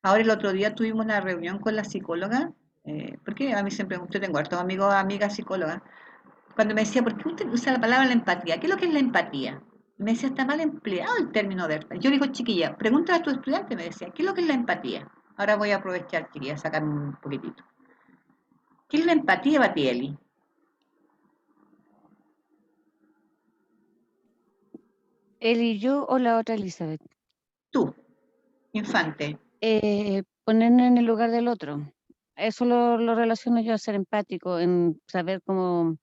Ahora el otro día tuvimos una reunión con la psicóloga, porque a mí siempre, usted tengo hartos amigos, amigas psicólogas, cuando me decía, ¿por qué usted usa la palabra la empatía? ¿Qué es lo que es la empatía? Me decía, está mal empleado el término de empatía. Yo le digo, chiquilla, pregúntale a tu estudiante, me decía, ¿qué es lo que es la empatía? Ahora voy a aprovechar, chiquilla, sacar un poquitito. ¿Qué es la empatía, Batieli? Él y yo o la otra Elizabeth. Tú, infante. Ponernos en el lugar del otro. Eso lo relaciono yo a ser empático, en saber cómo,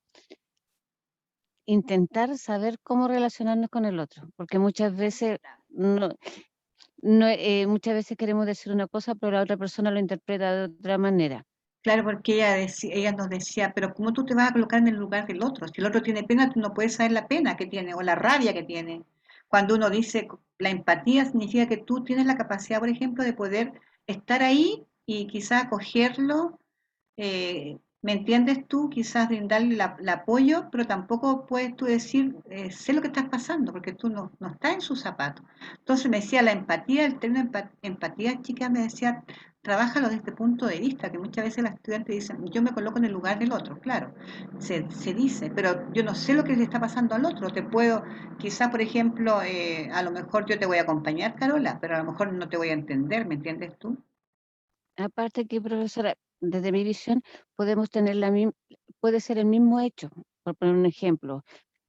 intentar saber cómo relacionarnos con el otro, porque muchas veces muchas veces queremos decir una cosa, pero la otra persona lo interpreta de otra manera. Claro, porque ella nos decía, pero ¿cómo tú te vas a colocar en el lugar del otro? Si el otro tiene pena, tú no puedes saber la pena que tiene o la rabia que tiene. Cuando uno dice la empatía significa que tú tienes la capacidad, por ejemplo, de poder estar ahí y quizás acogerlo, ¿me entiendes tú? Quizás brindarle el apoyo, pero tampoco puedes tú decir, sé lo que estás pasando, porque tú no estás en sus zapatos. Entonces me decía la empatía, el término empatía, chica, me decía, trabájalo desde este punto de vista, que muchas veces las estudiantes dicen, yo me coloco en el lugar del otro, claro, se dice, pero yo no sé lo que le está pasando al otro, te puedo, quizás, por ejemplo, a lo mejor yo te voy a acompañar, Carola, pero a lo mejor no te voy a entender, ¿me entiendes tú? Aparte que, profesora, desde mi visión, podemos tener puede ser el mismo hecho, por poner un ejemplo.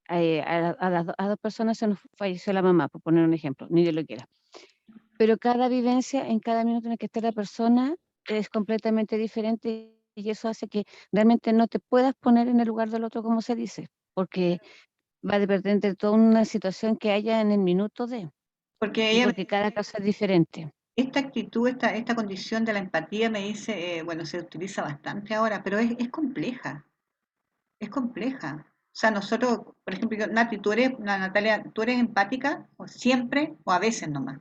A dos personas se nos falleció la mamá, por poner un ejemplo, ni Dios lo quiera. Pero cada vivencia, en cada minuto en el que está la persona, es completamente diferente y eso hace que realmente no te puedas poner en el lugar del otro, como se dice, porque va a depender de toda una situación que haya en el minuto Porque y ella porque cada caso es diferente. esta actitud, esta condición de la empatía me dice, bueno, se utiliza bastante ahora, pero es compleja, es compleja. O sea, nosotros, por ejemplo, Nati, Natalia, ¿tú eres empática o siempre o a veces nomás?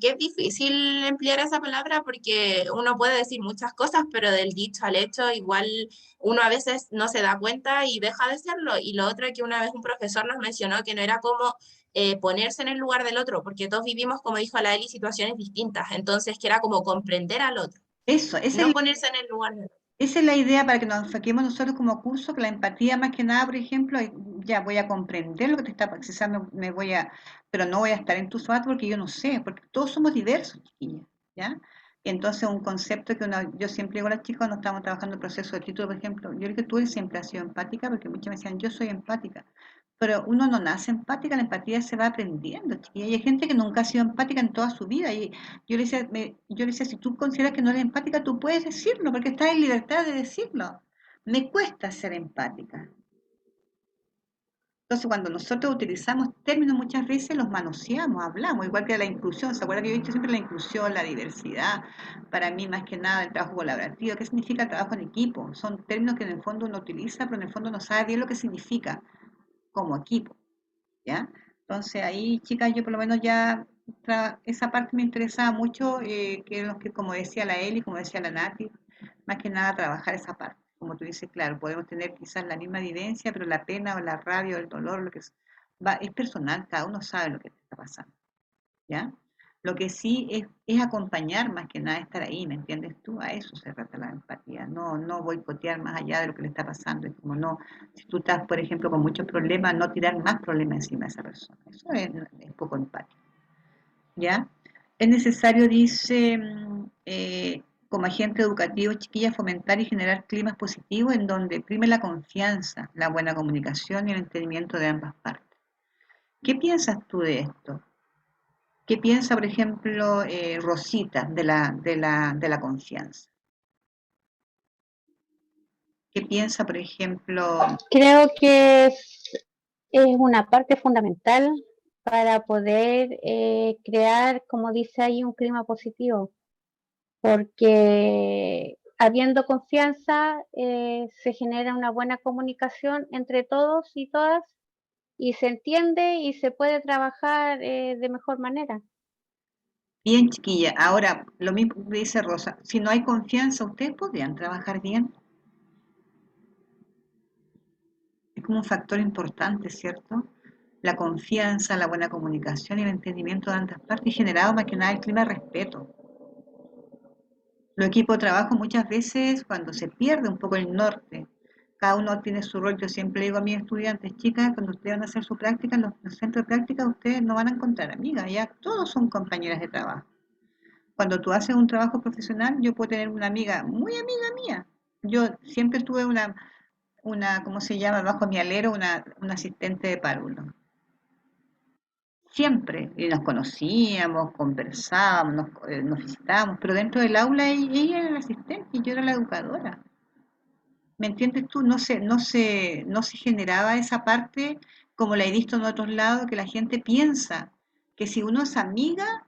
Que es difícil emplear esa palabra porque uno puede decir muchas cosas, pero del dicho al hecho igual uno a veces no se da cuenta y deja de serlo. Y lo otro es que una vez un profesor nos mencionó que no era como ponerse en el lugar del otro, porque todos vivimos, como dijo la Eli, situaciones distintas. Entonces, que era como comprender al otro, Eso, no ponerse en el lugar del otro. esa es la idea para que nos enfoquemos nosotros como curso, que la empatía más que nada, por ejemplo, ya voy a comprender lo que te está pasando, quizás me voy a, pero no voy a estar en tu zapato porque yo no sé, porque todos somos diversos, chiquillas, ¿ya? Y entonces un concepto que yo siempre digo a las chicas cuando estamos trabajando el proceso de título, por ejemplo, yo creo que tú siempre has sido empática, porque muchas me decían, yo soy empática, pero uno no nace empática, la empatía se va aprendiendo, chiquilla, y hay gente que nunca ha sido empática en toda su vida, y yo le decía, si tú consideras que no eres empática, tú puedes decirlo, porque estás en libertad de decirlo. Me cuesta ser empática. Entonces, cuando nosotros utilizamos términos, muchas veces los manoseamos, hablamos, igual que la inclusión. ¿Se acuerdan que yo he dicho siempre la inclusión, la diversidad? Para mí, más que nada, el trabajo colaborativo. ¿Qué significa el trabajo en equipo? Son términos que en el fondo uno utiliza, pero en el fondo no sabe bien lo que significa como equipo, ¿ya? Entonces, ahí, chicas, yo por lo menos ya esa parte me interesaba mucho, que es lo que, como decía la Eli, como decía la Nati, más que nada trabajar esa parte. Como tú dices, claro, podemos tener quizás la misma vivencia, pero la pena o la rabia o el dolor, lo que es personal, cada uno sabe lo que te está pasando, ¿ya? Lo que sí es acompañar más que nada, estar ahí, ¿me entiendes tú? A eso se trata la empatía, no boicotear más allá de lo que le está pasando. Es como no, si tú estás, por ejemplo, con muchos problemas, no tirar más problemas encima de esa persona. Eso es poco empático, ¿ya? Es necesario, dice, como agente educativo, chiquillas, fomentar y generar climas positivos en donde prime la confianza, la buena comunicación y el entendimiento de ambas partes. ¿Qué piensas tú de esto? ¿Qué piensa, por ejemplo, Rosita de la confianza? ¿Qué piensa, por ejemplo, Creo que es una parte fundamental para poder crear, como dice ahí, un clima positivo, porque habiendo confianza se genera una buena comunicación entre todos y todas y se entiende y se puede trabajar de mejor manera? bien, chiquilla, ahora lo mismo que dice Rosa, si no hay confianza, ustedes podrían trabajar bien? Es como un factor importante, ¿cierto? La confianza, la buena comunicación y el entendimiento de ambas partes y generado más que nada el clima de respeto. Los equipos de trabajo muchas veces cuando se pierde un poco el norte, cada uno tiene su rol. Yo siempre digo a mis estudiantes, chicas, cuando ustedes van a hacer su práctica en los centros de práctica, ustedes no van a encontrar amigas, ya todos son compañeras de trabajo. Cuando tú haces un trabajo profesional, yo puedo tener una amiga, muy amiga mía. Yo siempre tuve ¿cómo se llama? Bajo mi alero, una asistente de párvulo. Siempre, y nos conocíamos, conversábamos, nos visitábamos, pero dentro del aula ella era la asistente y yo era la educadora. ¿Me entiendes tú? No se generaba esa parte como la he visto en otros lados, que la gente piensa que si uno es amiga,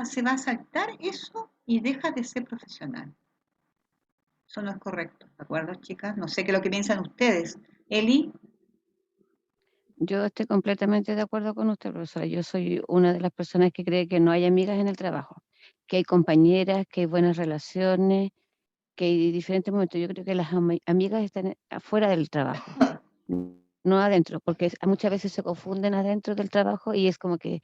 se va a saltar eso y deja de ser profesional. Eso no es correcto, ¿de acuerdo, chicas? No sé qué es lo que piensan ustedes. Eli, Yo estoy completamente de acuerdo con usted, profesora. Yo soy una de las personas que cree que no hay amigas en el trabajo, que hay compañeras, que hay buenas relaciones, que hay diferentes momentos. Yo creo que las amigas están afuera del trabajo, no adentro, porque muchas veces se confunden adentro del trabajo y es como que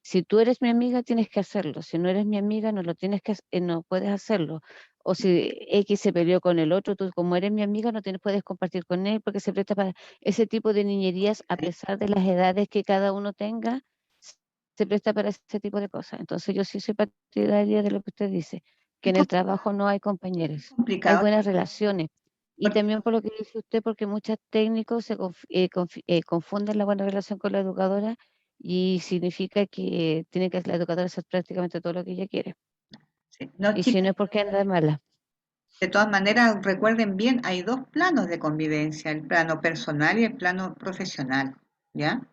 si tú eres mi amiga tienes que hacerlo, si no eres mi amiga no lo tienes que, no puedes hacerlo. O si X se peleó con el otro, tú como eres mi amiga no tienes, puedes compartir con él porque se presta para ese tipo de niñerías a pesar de las edades que cada uno tenga, se presta para ese tipo de cosas. Entonces yo sí soy partidaria de lo que usted dice, que Es en el trabajo no hay compañeros, hay complicado buenas relaciones. Y porque también por lo que dice usted, porque muchos técnicos se confunden la buena relación con la educadora y significa que tiene que la educadora hacer prácticamente todo lo que ella quiere. sí. No, Y si chicos, no es porque anda mala. de todas maneras, recuerden bien, hay dos planos de convivencia, el plano personal y el plano profesional, ¿ya?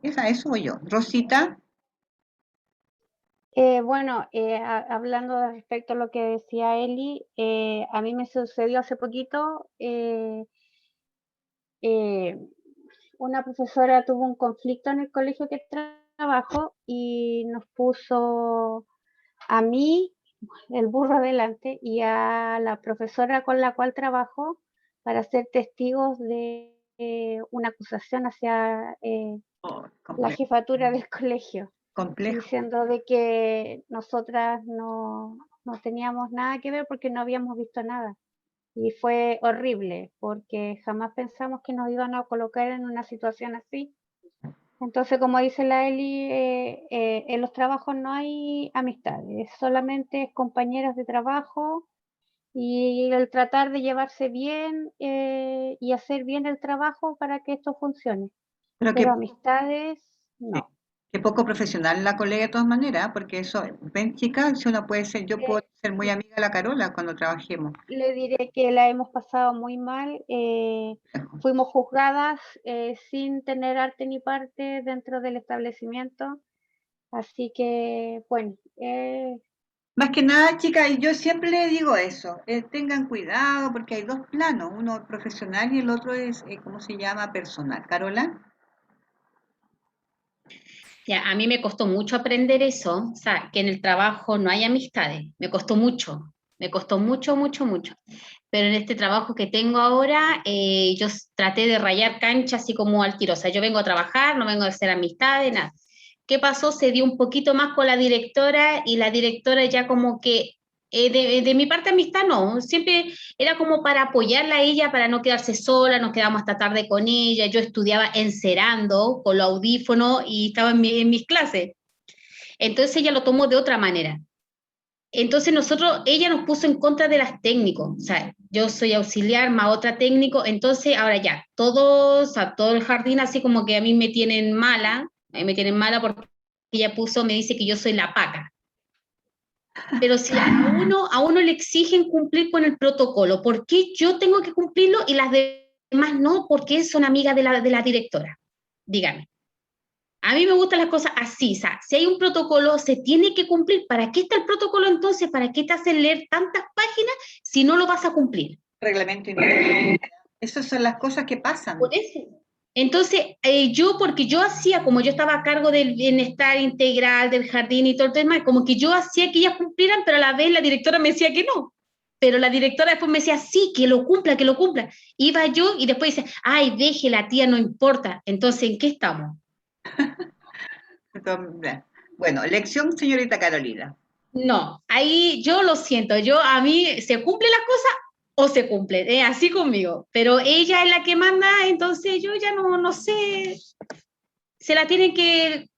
Eso voy yo. Rosita, Bueno, hablando respecto a lo que decía Eli, a mí me sucedió hace poquito, una profesora tuvo un conflicto en el colegio que trabajo y nos puso a mí, el burro adelante, y a la profesora con la cual trabajo para ser testigos de una acusación hacia oh, la jefatura del colegio, complejo. diciendo de que nosotras no teníamos nada que ver porque no habíamos visto nada. Y fue horrible porque jamás pensamos que nos iban a colocar en una situación así. Entonces, como dice la Eli, en los trabajos no hay amistades, solamente compañeras de trabajo y el tratar de llevarse bien y hacer bien el trabajo para que esto funcione. Pero Pero amistades, sí, no. que poco profesional la colega de todas maneras, porque eso, ven chicas, si uno puede ser, yo puedo ser muy amiga de la Carola cuando trabajemos. Le diré que la hemos pasado muy mal. Fuimos juzgadas sin tener arte ni parte dentro del establecimiento. Así que, bueno, Más que nada, chicas, y yo siempre les digo eso, tengan cuidado porque hay dos planos, uno profesional y el otro es, ¿cómo se llama? Personal. Carola, Ya, a mí me costó mucho aprender eso, o sea, que en el trabajo no hay amistades, me costó mucho, mucho, mucho. Pero en este trabajo que tengo ahora, yo traté de rayar cancha así como al tiro, o sea, yo vengo a trabajar, no vengo a hacer amistades, nada. ¿Qué pasó? Se dio un poquito más con la directora y la directora ya como que, de mi parte amistad no, siempre era como para apoyarla a ella, para no quedarse sola, nos quedamos hasta tarde con ella, yo estudiaba encerando con los audífonos y estaba en mis clases. Entonces ella lo tomó de otra manera. Entonces ella nos puso en contra de las técnicos, o sea, yo soy auxiliar más otra técnico, entonces ahora ya, todos, o sea, todo el jardín así como que a mí me tienen mala porque ella me dice que yo soy la paca. Pero si a uno le exigen cumplir con el protocolo, ¿por qué yo tengo que cumplirlo y las demás no? Porque son amigas de la directora. Dígame. A mí me gustan las cosas así, o sea, si hay un protocolo, se tiene que cumplir. ¿Para qué está el protocolo entonces? ¿Para qué te hacen leer tantas páginas si no lo vas a cumplir? reglamento interno. Esas son las cosas que pasan. Por eso. Entonces, porque yo hacía, como yo estaba a cargo del bienestar integral, del jardín y todo el tema, como que yo hacía que ellas cumplieran, pero a la vez la directora me decía que no. Pero la directora después me decía, sí, que lo cumpla, que lo cumpla. Iba yo y después dice, ay, deje la tía, no importa. Entonces, ¿en qué estamos? Bueno, lección, señorita Carolina. No, ahí yo lo siento, a mí se cumplen las cosas o se cumplen, así conmigo, pero ella es la que manda, entonces yo ya no sé, se la tienen que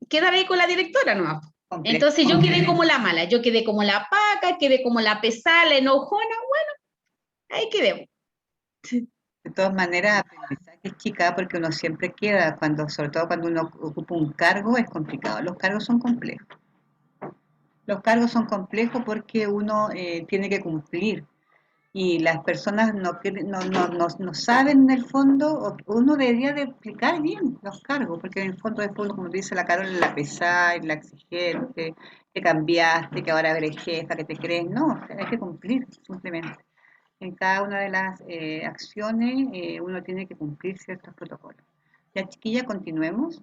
quedar ahí con la directora nomás. Complejo. Entonces yo quedé como la mala, yo quedé como la paca, quedé como la pesada, la enojona, bueno, ahí quedé. De todas maneras, aprendizaje, chica, porque uno siempre queda, sobre todo cuando uno ocupa un cargo, es complicado. Los cargos son complejos. Los cargos son complejos porque uno tiene que cumplir y las personas no saben en el fondo, uno debería de explicar bien los cargos, porque en el fondo después, como dice la Carol, la pesada, la exigente, que cambiaste, que ahora eres jefa, que te crees, no, hay que cumplir simplemente. En cada una de las acciones uno tiene que cumplir ciertos protocolos. Ya, chiquilla, continuemos.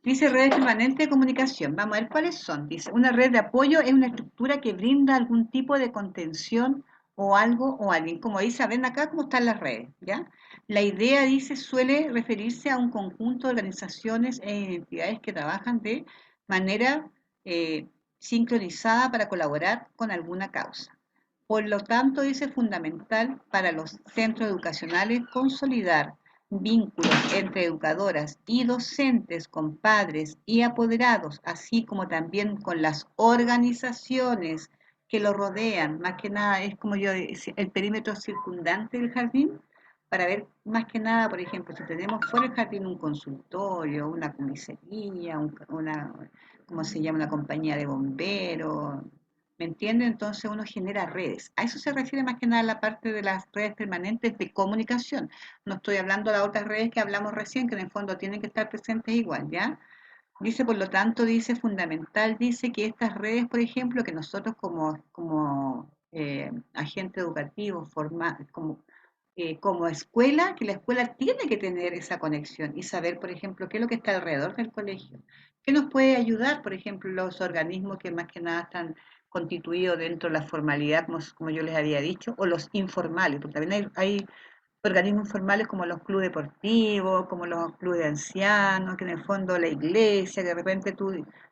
Dice redes permanentes de comunicación. Vamos a ver cuáles son. Dice, una red de apoyo es una estructura que brinda algún tipo de contención o algo o alguien. Como dice, ven acá cómo están las redes, ¿ya? La idea, dice, suele referirse a un conjunto de organizaciones e identidades que trabajan de manera sincronizada para colaborar con alguna causa. Por lo tanto, dice, fundamental para los centros educacionales consolidar vínculos entre educadoras y docentes, con padres y apoderados, así como también con las organizaciones que lo rodean. Más que nada es como yo decía, el perímetro circundante del jardín, para ver más que nada, por ejemplo, si tenemos fuera del jardín un consultorio, una comisaría, ¿cómo se llama? Una compañía de bomberos, ¿me entiende? Entonces uno genera redes. A eso se refiere más que nada la parte de las redes permanentes de comunicación. No estoy hablando de las otras redes que hablamos recién, que en el fondo tienen que estar presentes igual, ¿ya? Dice, por lo tanto, dice fundamental, dice que estas redes, por ejemplo, que nosotros como agente educativo, como escuela, que la escuela tiene que tener esa conexión y saber, por ejemplo, qué es lo que está alrededor del colegio. ¿Qué nos puede ayudar, por ejemplo, los organismos que más que nada están constituidos dentro de la formalidad, como yo les había dicho, o los informales, porque también hay organismos informales como los clubes deportivos, como los clubes de ancianos, que en el fondo la iglesia, que de repente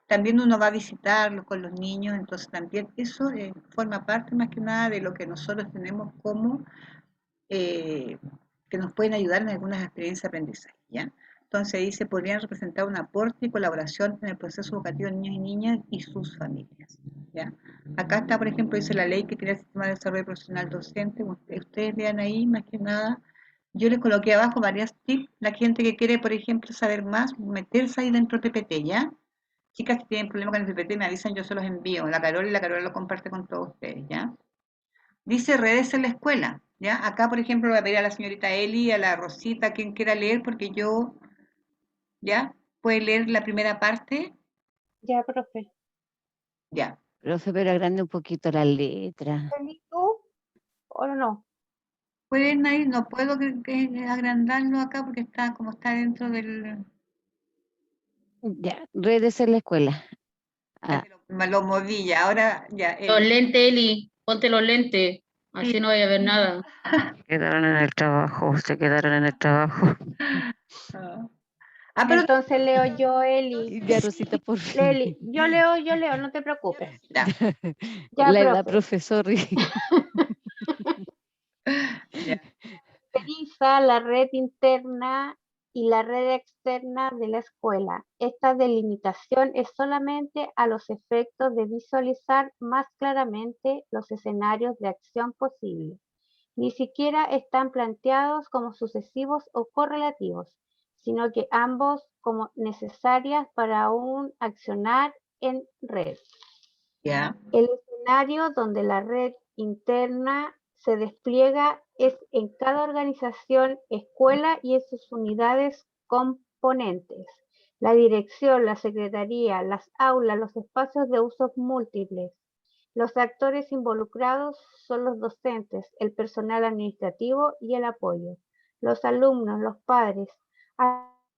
también uno va a visitarlos con los niños, entonces también eso forma parte más que nada de lo que nosotros tenemos como eh, que nos pueden ayudar en algunas experiencias de aprendizaje, ¿ya? Entonces dice, podrían representar un aporte y colaboración en el proceso educativo de niños y niñas y sus familias, ¿ya? Acá está, por ejemplo, dice la ley que crea el sistema de desarrollo profesional docente. Ustedes vean ahí, más que nada, yo les coloqué abajo varias tips, la gente que quiere, por ejemplo, saber más, meterse ahí dentro del PPT, ¿ya? Chicas que tienen problemas con el PPT me avisan, yo se los envío, la Carol, y la Carol lo comparte con todos ustedes, ¿ya? Dice redes en la escuela, ¿ya? Acá, por ejemplo, voy a pedir a la señorita Eli, a la Rosita, quien quiera leer, porque yo, ¿ya? ¿Puede leer la primera parte? Ya, profe. Ya. Profe, pero agrande un poquito la letra. ¿Feliz tú o no? ¿Pueden ahí? No puedo que agrandarlo acá porque está como está dentro del... Ya, redes en la escuela. Ah, Lo moví ya, ahora ya, Los Eli. lentes, Eli, ponte los lentes, Sí. así no vaya a ver nada. quedaron en el trabajo, se quedaron en el trabajo. Pero Entonces leo yo, Eli. Ya, Rosita, por fin. Eli, yo leo, no te preocupes. ya, Ya, La profe. profesora. ya. Utiliza la red interna y la red externa de la escuela. Esta delimitación es solamente a los efectos de visualizar más claramente los escenarios de acción posibles. Ni siquiera están planteados como sucesivos o correlativos, sino que ambos como necesarias para un accionar en red. Ya. El escenario donde la red interna se despliega es en cada organización, escuela y en sus unidades componentes. La dirección, la secretaría, las aulas, los espacios de usos múltiples. Los actores involucrados son los docentes, el personal administrativo y el apoyo. Los alumnos, los padres.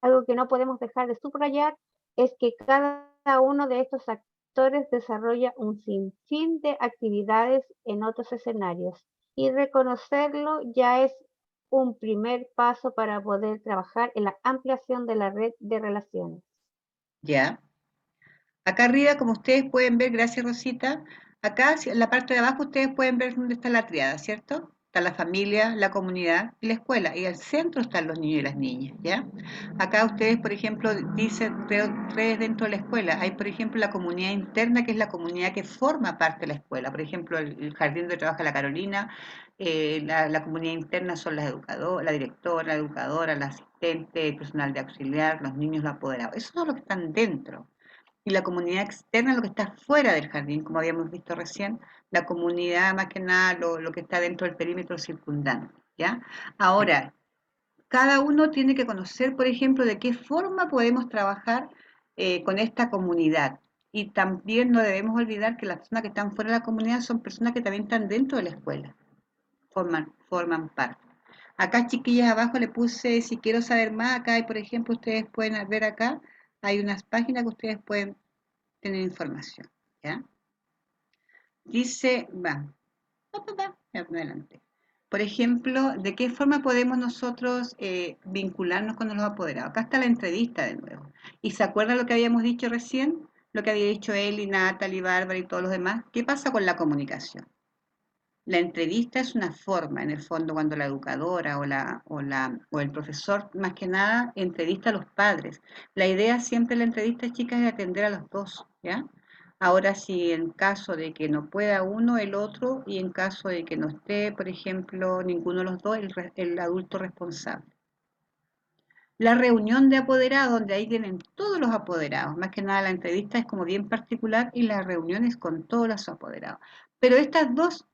Algo que no podemos dejar de subrayar es que cada uno de estos actores desarrolla un sinfín de actividades en otros escenarios y reconocerlo ya es un primer paso para poder trabajar en la ampliación de la red de relaciones. Ya. Acá arriba, como ustedes pueden ver, gracias Rosita, acá en la parte de abajo ustedes pueden ver dónde está la triada, ¿cierto? Está la familia, la comunidad y la escuela. Y al centro están los niños y las niñas, ¿ya? Acá ustedes, por ejemplo, dicen redes dentro de la escuela. Hay, por ejemplo, la comunidad interna, que es la comunidad que forma parte de la escuela. Por ejemplo, el jardín donde trabaja la Carolina, la comunidad interna son las educadoras, la directora, la educadora, la asistente, el personal de auxiliar, los niños, los apoderados. Esos son los que están dentro. Y la comunidad externa, lo que está fuera del jardín, como habíamos visto recién, la comunidad más que nada, lo que está dentro del perímetro circundante, ¿ya? Ahora, cada uno tiene que conocer, por ejemplo, de qué forma podemos trabajar con esta comunidad. Y también no debemos olvidar que las personas que están fuera de la comunidad son personas que también están dentro de la escuela, forman parte. Acá, chiquillas, abajo le puse, si quiero saber más, acá hay, por ejemplo, ustedes pueden ver acá, hay unas páginas que ustedes pueden tener información, ¿ya? Dice, ya, adelante. Por ejemplo, ¿de qué forma podemos nosotros vincularnos con los apoderados? Acá está la entrevista de nuevo. ¿Y se acuerdan lo que habíamos dicho recién? Lo que había dicho Eli, Natalie, Bárbara y todos los demás. ¿Qué pasa con la comunicación? La entrevista es una forma, en el fondo, cuando la educadora o el profesor, más que nada, entrevista a los padres. La idea siempre de la entrevista, chicas, es atender a los dos, ¿ya? Ahora, si en caso de que no pueda uno, el otro, y en caso de que no esté, por ejemplo, ninguno de los dos, el adulto responsable. La reunión de apoderados, donde ahí vienen todos los apoderados, más que nada la entrevista es como bien particular y las reuniones con todos los apoderados. Pero estas dos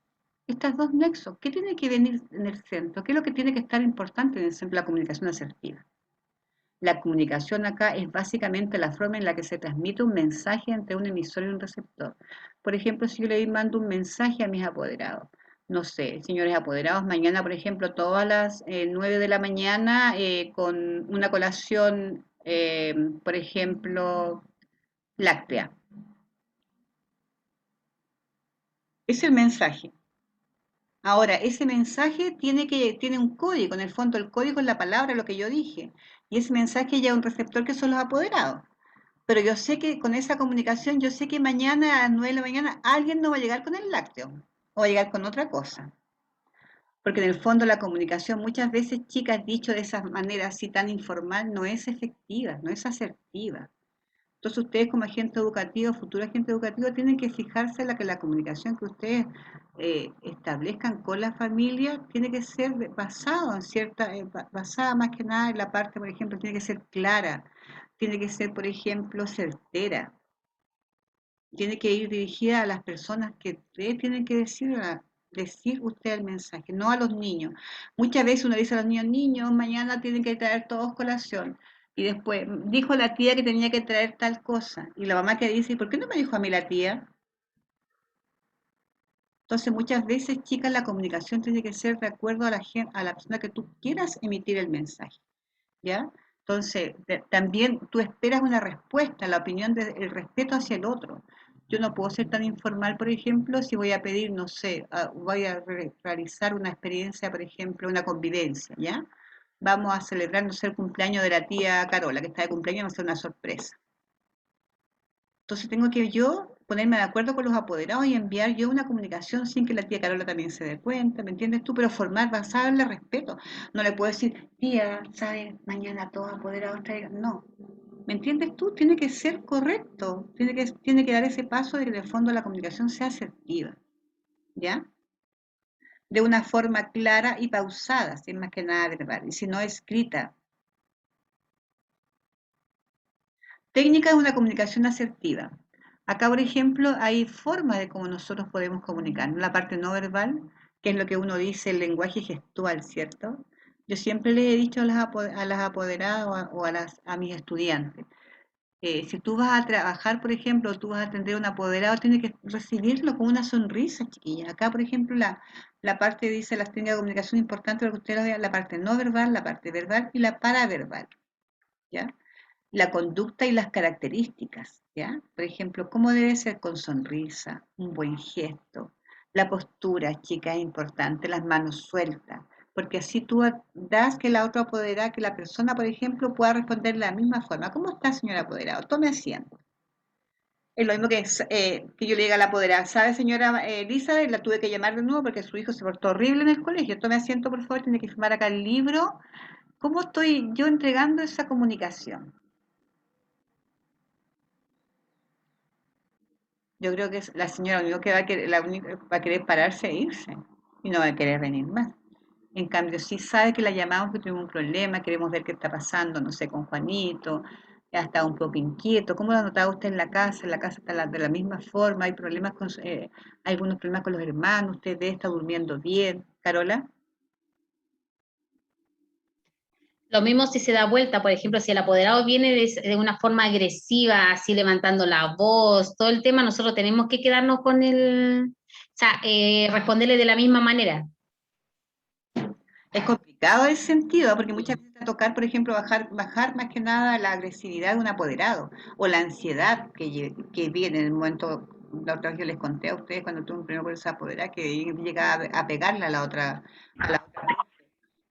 nexos, ¿qué tiene que venir en el centro? ¿Qué es lo que tiene que estar importante en el centro? La comunicación asertiva. La comunicación acá es básicamente la forma en la que se transmite un mensaje entre un emisor y un receptor. Por ejemplo, si yo le mando un mensaje a mis apoderados, no sé, señores apoderados, mañana, por ejemplo, todas las 9 de la mañana con una colación, por ejemplo, láctea. Es el mensaje. Ahora, ese mensaje tiene un código, en el fondo el código es la palabra, lo que yo dije, y ese mensaje ya un receptor que son los apoderados. Pero yo sé que con esa comunicación, yo sé que mañana a las 9 de la mañana alguien no va a llegar con el lácteo, o va a llegar con otra cosa. Porque en el fondo la comunicación muchas veces, chicas, dicho de esa manera así tan informal, no es efectiva, no es asertiva. Entonces ustedes como agente educativo, futuro agente educativo, tienen que fijarse en la que la comunicación que ustedes establezcan con la familia tiene que ser basada en basada más que nada en la parte, por ejemplo, tiene que ser clara, tiene que ser, por ejemplo, certera, tiene que ir dirigida a las personas que ustedes tienen que decir usted el mensaje, no a los niños. Muchas veces uno dice a los niños, niños, mañana tienen que traer todos colación. Y después dijo la tía que tenía que traer tal cosa. Y la mamá que dice, ¿por qué no me dijo a mí la tía? Entonces muchas veces, chicas, la comunicación tiene que ser de acuerdo a la persona que tú quieras emitir el mensaje, ¿ya? Entonces, también tú esperas una respuesta, la opinión, el respeto hacia el otro. Yo no puedo ser tan informal, por ejemplo, si voy a pedir, no sé, voy a realizar una experiencia, por ejemplo, una convivencia, ¿ya? Vamos a celebrar, no sé, el cumpleaños de la tía Carola, que está de cumpleaños, va a ser una sorpresa. Entonces tengo que yo ponerme de acuerdo con los apoderados y enviar yo una comunicación sin que la tía Carola también se dé cuenta, ¿me entiendes tú? Pero formar, basada en el respeto. No le puedo decir, tía, ¿sabes? Mañana todos apoderados traigan. No. ¿Me entiendes tú? Tiene que ser correcto. Tiene que dar ese paso de que en el fondo la comunicación sea asertiva. ¿Ya? De una forma clara y pausada, sin más que nada verbal. Y si no escrita. Técnica de una comunicación asertiva. Acá, por ejemplo, hay formas de cómo nosotros podemos comunicarnos. La parte no verbal, que es lo que uno dice, el lenguaje gestual, ¿cierto? Yo siempre les he dicho a las apoderadas o a mis estudiantes, si tú vas a trabajar, por ejemplo, tú vas a atender a un apoderado, tienes que recibirlo con una sonrisa, chiquilla. Acá, por ejemplo, la parte dice las técnicas de comunicación importante, lo que ustedes vean, la parte no verbal, la parte verbal y la paraverbal, ¿ya? La conducta y las características, ¿ya? Por ejemplo, cómo debe ser con sonrisa, un buen gesto. La postura, chica, es importante, las manos sueltas, porque así tú das que la otra apoderada, que la persona, por ejemplo, pueda responder de la misma forma. ¿Cómo está, señora apoderado? Tome asiento. Es lo mismo que yo le diga a la apoderada, ¿sabe, señora Elizabeth? La tuve que llamar de nuevo porque su hijo se portó horrible en el colegio. Tome asiento, por favor, tiene que firmar acá el libro. ¿Cómo estoy yo entregando esa comunicación? Yo creo que la señora lo único que va a querer pararse e irse y no va a querer venir más. En cambio, si sabe que la llamamos que tuvimos un problema, queremos ver qué está pasando, no sé, con Juanito, ya está un poco inquieto. ¿Cómo lo ha notado usted en la casa? En la casa está de la misma forma, hay problemas hay algunos problemas con los hermanos, usted está durmiendo bien. Carola. Lo mismo si se da vuelta, por ejemplo, si el apoderado viene de una forma agresiva, así levantando la voz, todo el tema, nosotros tenemos que quedarnos con responderle de la misma manera. Es complicado ese sentido, porque muchas veces te va a tocar, por ejemplo, bajar más que nada la agresividad de un apoderado o la ansiedad que viene en el momento. La otra vez yo les conté a ustedes cuando tuve un problema con esa apoderada que llegaba a pegarle a la otra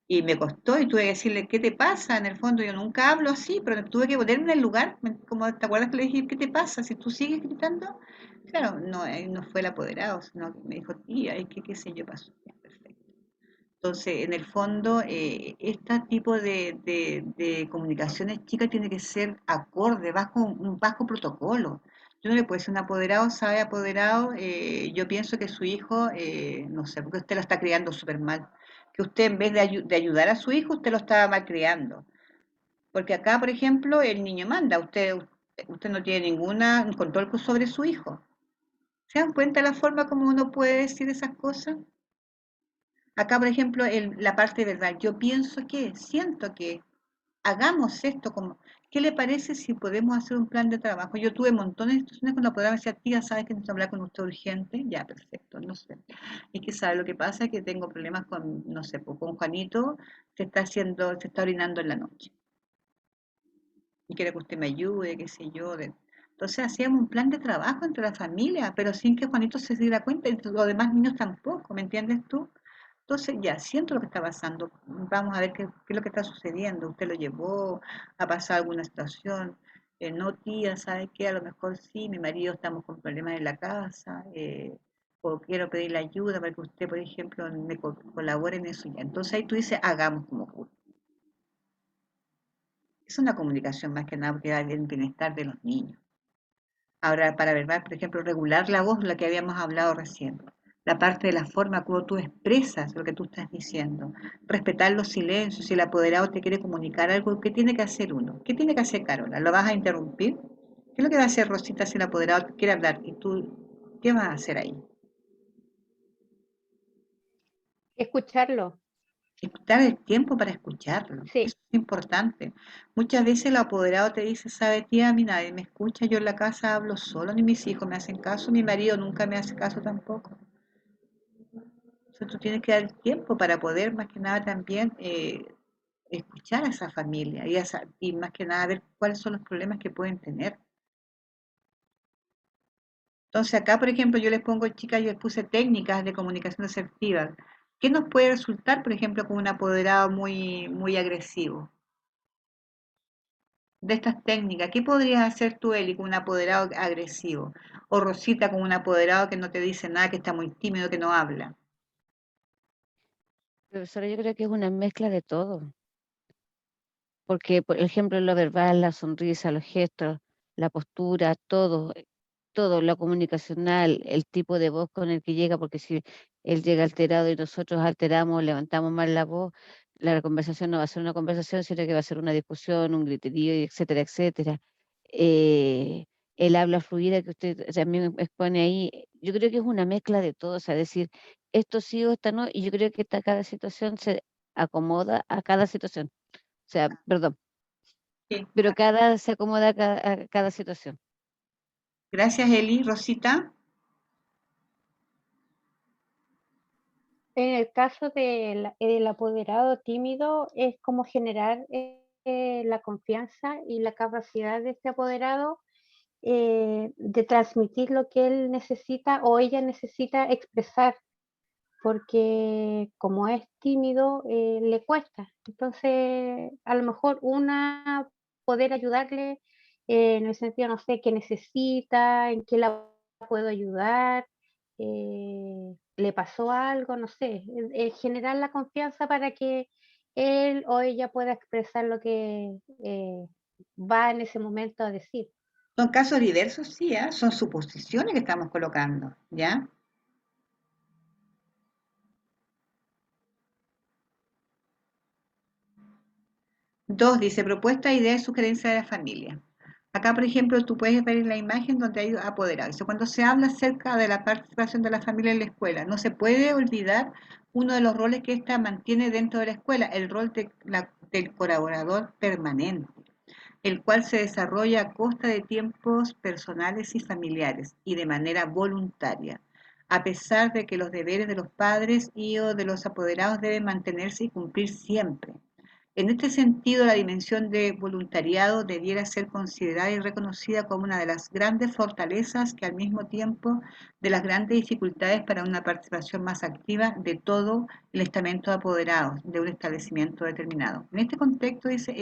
y me costó y tuve que decirle, ¿qué te pasa? En el fondo yo nunca hablo así, pero tuve que ponerme en el lugar, como te acuerdas que le dije, ¿qué te pasa? Si tú sigues gritando, claro, no, no fue el apoderado, sino que me dijo, tía, es que qué sé yo pasó. Ya, perfecto. Entonces, en el fondo, este tipo de comunicaciones chicas tiene que ser acorde, un bajo protocolo. Yo no le puedo decir un apoderado, sabe apoderado, yo pienso que su hijo, no sé, porque usted lo está criando súper mal, que usted en vez de ayudar a su hijo, usted lo está malcriando. Porque acá, por ejemplo, el niño manda, usted no tiene ningún control sobre su hijo. ¿Se dan cuenta la forma como uno puede decir esas cosas? Acá, por ejemplo, la parte de verdad, yo pienso que, siento que, hagamos esto como, ¿qué le parece si podemos hacer un plan de trabajo? Yo tuve montones de situaciones cuando podía decir, tía, ¿sabes que necesito hablar con usted urgente? Ya, perfecto, no sé. Y que sabe, lo que pasa es que tengo problemas con, no sé, pues, con Juanito, se está orinando en la noche. Y quiere que usted me ayude, qué sé yo. Entonces hacíamos un plan de trabajo entre la familia, pero sin que Juanito se diera cuenta y los demás niños tampoco, ¿me entiendes tú? Entonces ya siento lo que está pasando. Vamos a ver qué es lo que está sucediendo. ¿Usted lo llevó a pasar alguna situación? No, tía, ¿sabe qué? A lo mejor sí, mi marido estamos con problemas en la casa, o quiero pedirle ayuda para que usted, por ejemplo, me colabore en eso ya. Entonces ahí tú dices, hagamos como juntos. Es una comunicación más que nada porque va el bienestar de los niños. Ahora, para verbal, por ejemplo, regular la voz, la que habíamos hablado recién. La parte de la forma como tú expresas lo que tú estás diciendo. Respetar los silencios. Si el apoderado te quiere comunicar algo, ¿qué tiene que hacer uno? ¿Qué tiene que hacer Carola? ¿Lo vas a interrumpir? ¿Qué es lo que va a hacer Rosita si el apoderado te quiere hablar? ¿Y tú qué vas a hacer ahí? Escucharlo, Dar el tiempo para escucharlo. sí. Eso es importante. Muchas veces el apoderado te dice, sabe, tía, a mí nadie me escucha, yo en la casa hablo solo, ni mis hijos me hacen caso, mi marido nunca me hace caso tampoco. Entonces tú tienes que dar el tiempo para poder más que nada también escuchar a esa familia y más que nada ver cuáles son los problemas que pueden tener. Entonces acá, por ejemplo, yo les pongo, chicas, yo les puse técnicas de comunicación asertiva. ¿Qué nos puede resultar, por ejemplo, con un apoderado muy agresivo? De estas técnicas, ¿qué podrías hacer tú, Eli, con un apoderado agresivo? O Rosita con un apoderado que no te dice nada, que está muy tímido, que no habla. Profesora, yo creo que es una mezcla de todo, porque, por ejemplo, lo verbal, la sonrisa, los gestos, la postura, todo, lo comunicacional, el tipo de voz con el que llega, porque si él llega alterado y nosotros alteramos, levantamos mal la voz, la conversación no va a ser una conversación, sino que va a ser una discusión, un griterío, y etcétera, etcétera. Eh, el habla fluida que usted también expone ahí, yo creo que es una mezcla de todo, o sea, decir, esto sí o esto no, y yo creo que cada situación se acomoda a cada situación, o sea, perdón, Sí. pero cada se acomoda a cada situación. Gracias, Eli. Rosita. En el caso del apoderado tímido, es como generar la confianza y la capacidad de este apoderado de transmitir lo que él necesita o ella necesita expresar, porque como es tímido, le cuesta. Entonces, a lo mejor poder ayudarle en el sentido, no sé, qué necesita, en qué la puedo ayudar, le pasó algo, no sé, generar la confianza para que él o ella pueda expresar lo que va en ese momento a decir. Son casos diversos, sí, ¿ah? Son suposiciones que estamos colocando, ¿ya? Dos, dice propuesta, idea y sugerencia de la familia. Acá, por ejemplo, tú puedes ver la imagen donde hay apoderados. Dice, cuando se habla acerca de la participación de la familia en la escuela, no se puede olvidar uno de los roles que ésta mantiene dentro de la escuela, el rol del colaborador permanente, el cual se desarrolla a costa de tiempos personales y familiares y de manera voluntaria. a pesar de que los deberes de los padres y o de los apoderados deben mantenerse y cumplir siempre. En este sentido, la dimensión de voluntariado debiera ser considerada y reconocida como una de las grandes fortalezas que al mismo tiempo de las grandes dificultades para una participación más activa de todo el estamento de apoderados de un establecimiento determinado. En este contexto dice,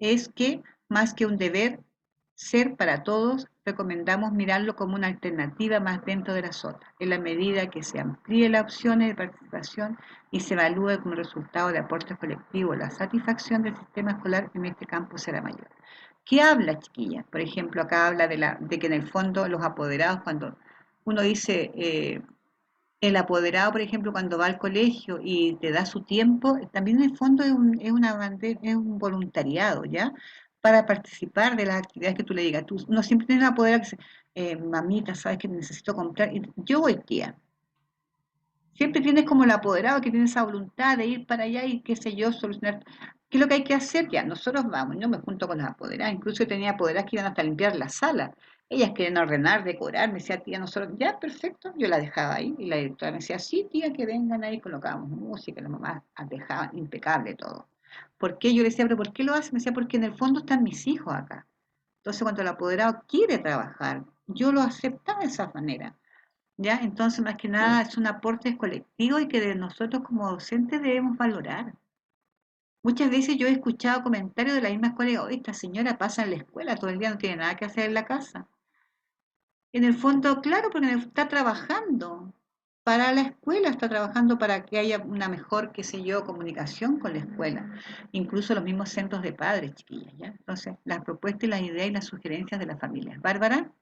es que más que un deber ser para todos, recomendamos mirarlo como una alternativa más dentro de las otras, en la medida que se amplíe las opciones de participación y se evalúe como resultado de aportes colectivos, la satisfacción del sistema escolar en este campo será mayor. ¿Qué habla, chiquilla? Por ejemplo, acá habla de que en el fondo los apoderados, cuando uno dice, el apoderado, por ejemplo, cuando va al colegio y te da su tiempo, también en el fondo es un voluntariado, ¿ya? Para participar de las actividades que tú le digas. Tú no siempre tienes un apoderado que dice, mamita, ¿sabes que necesito comprar? Y yo voy, tía. Siempre tienes como el apoderado que tiene esa voluntad de ir para allá y qué sé yo, solucionar. ¿Qué es lo que hay que hacer? Ya, nosotros vamos, yo me junto con las apoderadas, incluso yo tenía apoderadas que iban hasta limpiar la sala. Ellas querían ordenar, decorar, me decía, tía, nosotros, ya, perfecto, yo la dejaba ahí y la directora me decía, sí, tía, que vengan ahí, colocábamos música, las mamás dejaban impecable todo. ¿Por qué? Yo le decía, pero ¿por qué lo hacen? Me decía, porque en el fondo están mis hijos acá. Entonces, cuando el apoderado quiere trabajar, yo lo aceptaba de esa manera. ¿Ya? Entonces, más que nada, es un aporte colectivo y que de nosotros como docentes debemos valorar. Muchas veces yo he escuchado comentarios de la misma escuela y digo, esta señora pasa en la escuela todo el día, no tiene nada que hacer en la casa. En el fondo, claro, porque está trabajando para la escuela, está trabajando para que haya una mejor, qué sé yo, comunicación con la escuela. Incluso los mismos centros de padres, chiquillas, ¿ya? Entonces, las propuestas y las ideas y las sugerencias de las familias. Bárbara.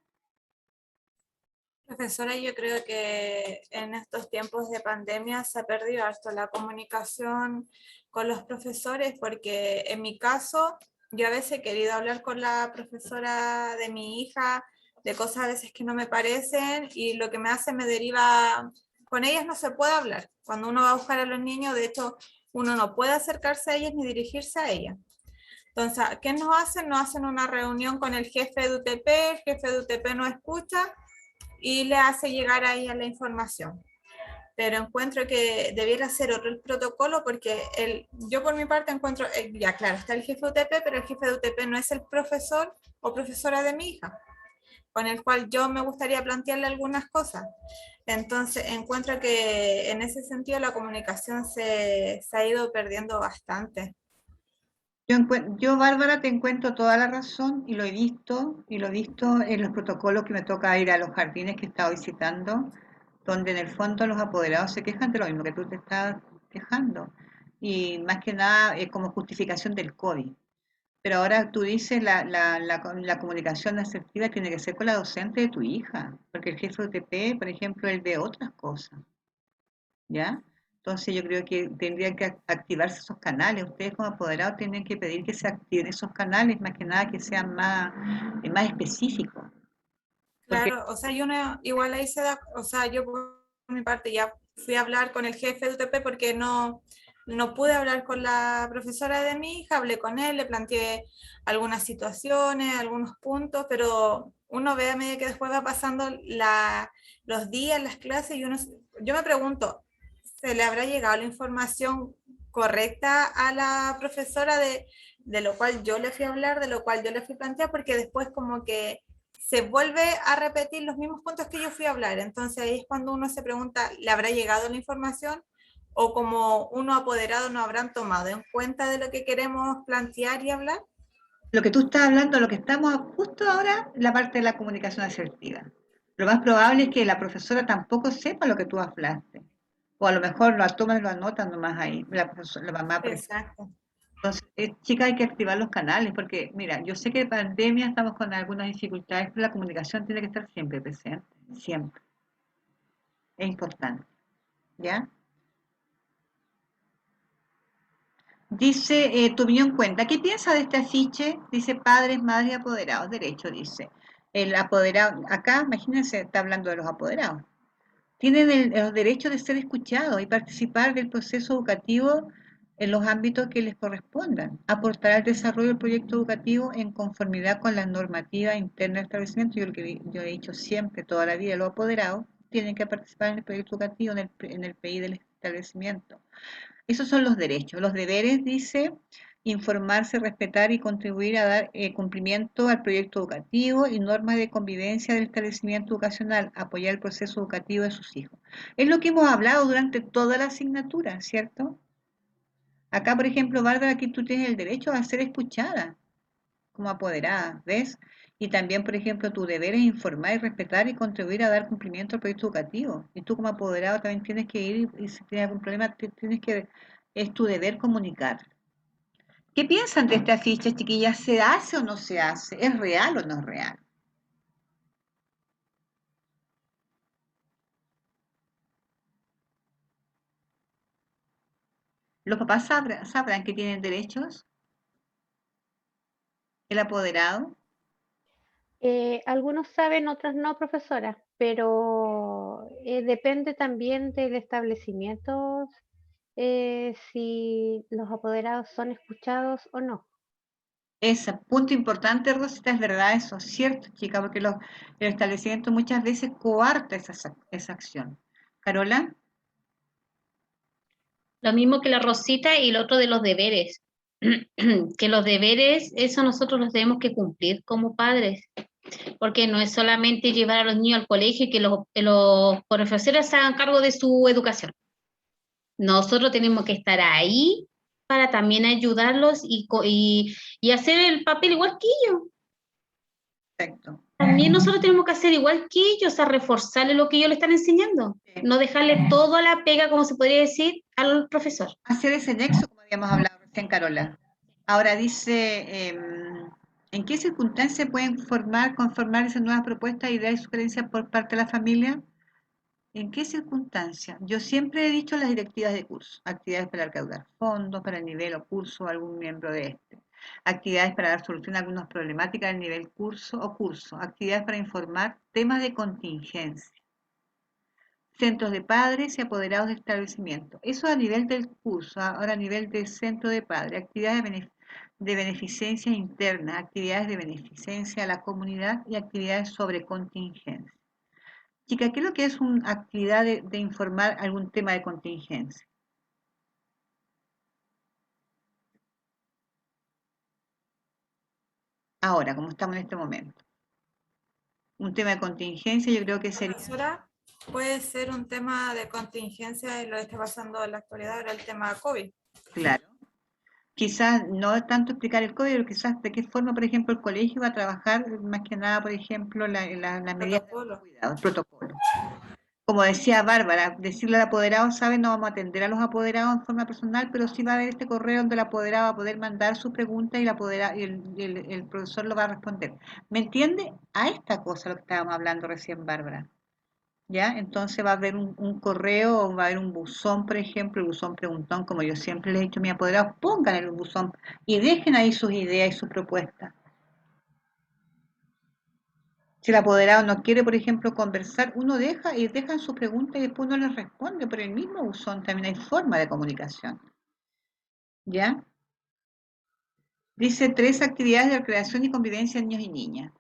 Profesora, yo creo que en estos tiempos de pandemia se ha perdido harto la comunicación con los profesores, porque en mi caso, yo a veces he querido hablar con la profesora de mi hija de cosas a veces que no me parecen y lo que me hace me deriva, con ellas no se puede hablar. Cuando uno va a buscar a los niños, de hecho, uno no puede acercarse a ellas ni dirigirse a ellas. Entonces, ¿qué nos hacen? Nos hacen una reunión con el jefe de UTP, el jefe de UTP nos escucha y le hace llegar a ella la información. Pero encuentro que debiera ser otro el protocolo porque yo por mi parte encuentro, ya claro, está el jefe de UTP, pero el jefe de UTP no es el profesor o profesora de mi hija, con el cual yo me gustaría plantearle algunas cosas. Entonces encuentro que en ese sentido la comunicación se ha ido perdiendo bastante. Yo, Bárbara, te encuentro toda la razón y lo he visto en los protocolos que me toca ir a los jardines que he estado visitando, donde en el fondo los apoderados se quejan de lo mismo que tú te estás quejando, y más que nada es como justificación del COVID. Pero ahora tú dices la comunicación asertiva tiene que ser con la docente de tu hija, porque el jefe de UTP, por ejemplo, él ve otras cosas, ¿ya? Entonces yo creo que tendrían que activarse esos canales. Ustedes como apoderados tienen que pedir que se activen esos canales, más que nada que sean más específicos. Porque Claro, o sea, yo no, igual ahí o sea, yo por mi parte ya fui a hablar con el jefe de UTP porque no pude hablar con la profesora de mi hija, hablé con él, le planteé algunas situaciones, algunos puntos, pero uno ve a medida que después va pasando los días, las clases, y yo me pregunto, ¿se le habrá llegado la información correcta a la profesora de lo cual yo le fui a hablar, de lo cual yo le fui a plantear? Porque después como que se vuelve a repetir los mismos puntos que yo fui a hablar. Entonces ahí es cuando uno se pregunta, ¿le habrá llegado la información? O como uno apoderado no habrán tomado en cuenta de lo que queremos plantear y hablar. lo que tú estás hablando, lo que estamos justo ahora, la parte de la comunicación asertiva. Lo más probable es que la profesora tampoco sepa lo que tú hablaste. O a lo mejor lo toma y lo anota nomás ahí, la mamá, por ejemplo. Exacto. Entonces, chicas, hay que activar los canales, porque mira, yo sé que en pandemia estamos con algunas dificultades, pero la comunicación tiene que estar siempre presente, siempre. Es importante, ¿ya? Dice, tu opinión cuenta, ¿qué piensa de este afiche? Dice padres, madres y apoderados, derecho, dice. El apoderado, acá, imagínense, está hablando de los apoderados. Tienen el derecho de ser escuchados y participar del proceso educativo en los ámbitos que les correspondan, aportar al desarrollo del proyecto educativo en conformidad con la normativa interna del establecimiento. Yo he dicho siempre, toda la vida, los apoderados tienen que participar en el proyecto educativo, en el PI del establecimiento. Esos son los derechos. Los deberes, dice, informarse, respetar y contribuir a dar cumplimiento al proyecto educativo y normas de convivencia del establecimiento educacional, apoyar el proceso educativo de sus hijos. Es lo que hemos hablado durante toda la asignatura, ¿cierto? Acá, por ejemplo, Bárbara, aquí tú tienes el derecho a ser escuchada como apoderada, ¿ves? Y también, por ejemplo, tu deber es informar y respetar y contribuir a dar cumplimiento al proyecto educativo. Y tú como apoderado también tienes que ir y si tienes algún problema, es tu deber comunicar. ¿Qué piensan de este afiche, chiquillas? ¿Se hace o no se hace? ¿Es real o no es real? ¿Los papás sabrán que tienen derechos? ¿El apoderado? Algunos saben, otros no, profesora, pero depende también del establecimiento, si los apoderados son escuchados o no. Ese punto importante, Rosita, es verdad, eso es cierto, chica, porque el establecimiento muchas veces coarta esa acción. Carola, Lo mismo que la Rosita y lo otro de los deberes. Que los deberes, eso nosotros los tenemos que cumplir como padres, porque no es solamente llevar a los niños al colegio y que los profesores se hagan cargo de su educación. Nosotros tenemos que estar ahí para también ayudarlos y hacer el papel igual que ellos. perfecto. También nosotros tenemos que hacer igual que ellos, a reforzarle lo que ellos le están enseñando. No dejarle toda la pega, como se podría decir, al profesor. Hacer ese nexo, como habíamos hablado recién, Carola. Ahora dice, ¿en qué circunstancias pueden conformar esas nuevas propuestas, ideas y sugerencias por parte de la familia? ¿En qué circunstancias? Yo siempre he dicho las directivas de curso, actividades para recaudar fondos para el nivel o curso de algún miembro de este, actividades para dar solución a algunas problemáticas del nivel curso o curso, actividades para informar temas de contingencia, centros de padres y apoderados de establecimiento. Eso a nivel del curso, ahora a nivel del centro de padres, actividades de beneficencia interna, actividades de beneficencia a la comunidad y actividades sobre contingencia. Chica, ¿qué es lo que es una actividad de informar algún tema de contingencia? Ahora, como estamos en este momento. Un tema de contingencia yo creo que sería... Profesora, puede ser un tema de contingencia y lo que está pasando en la actualidad, ahora el tema COVID. Claro. Quizás no tanto explicar el código, pero quizás de qué forma, por ejemplo, el colegio va a trabajar, más que nada, por ejemplo, las medidas de Protocolo. cuidado, el protocolo. Como decía Bárbara, decirle al apoderado, sabe, no vamos a atender a los apoderados en forma personal, pero sí va a haber este correo donde el apoderado va a poder mandar su pregunta y, el profesor lo va a responder. ¿Me entiende? A esta cosa lo que estábamos hablando recién, Bárbara. ¿Ya? Entonces va a haber un correo o va a haber un buzón, por ejemplo, el buzón preguntón, como yo siempre le he dicho a mis apoderados, pongan el buzón y dejen ahí sus ideas y sus propuestas. Si el apoderado no quiere, por ejemplo, conversar, uno dejan su pregunta y después uno les responde por el mismo buzón. También hay forma de comunicación. ¿Ya? Dice 3 actividades de recreación y convivencia en niños y niñas.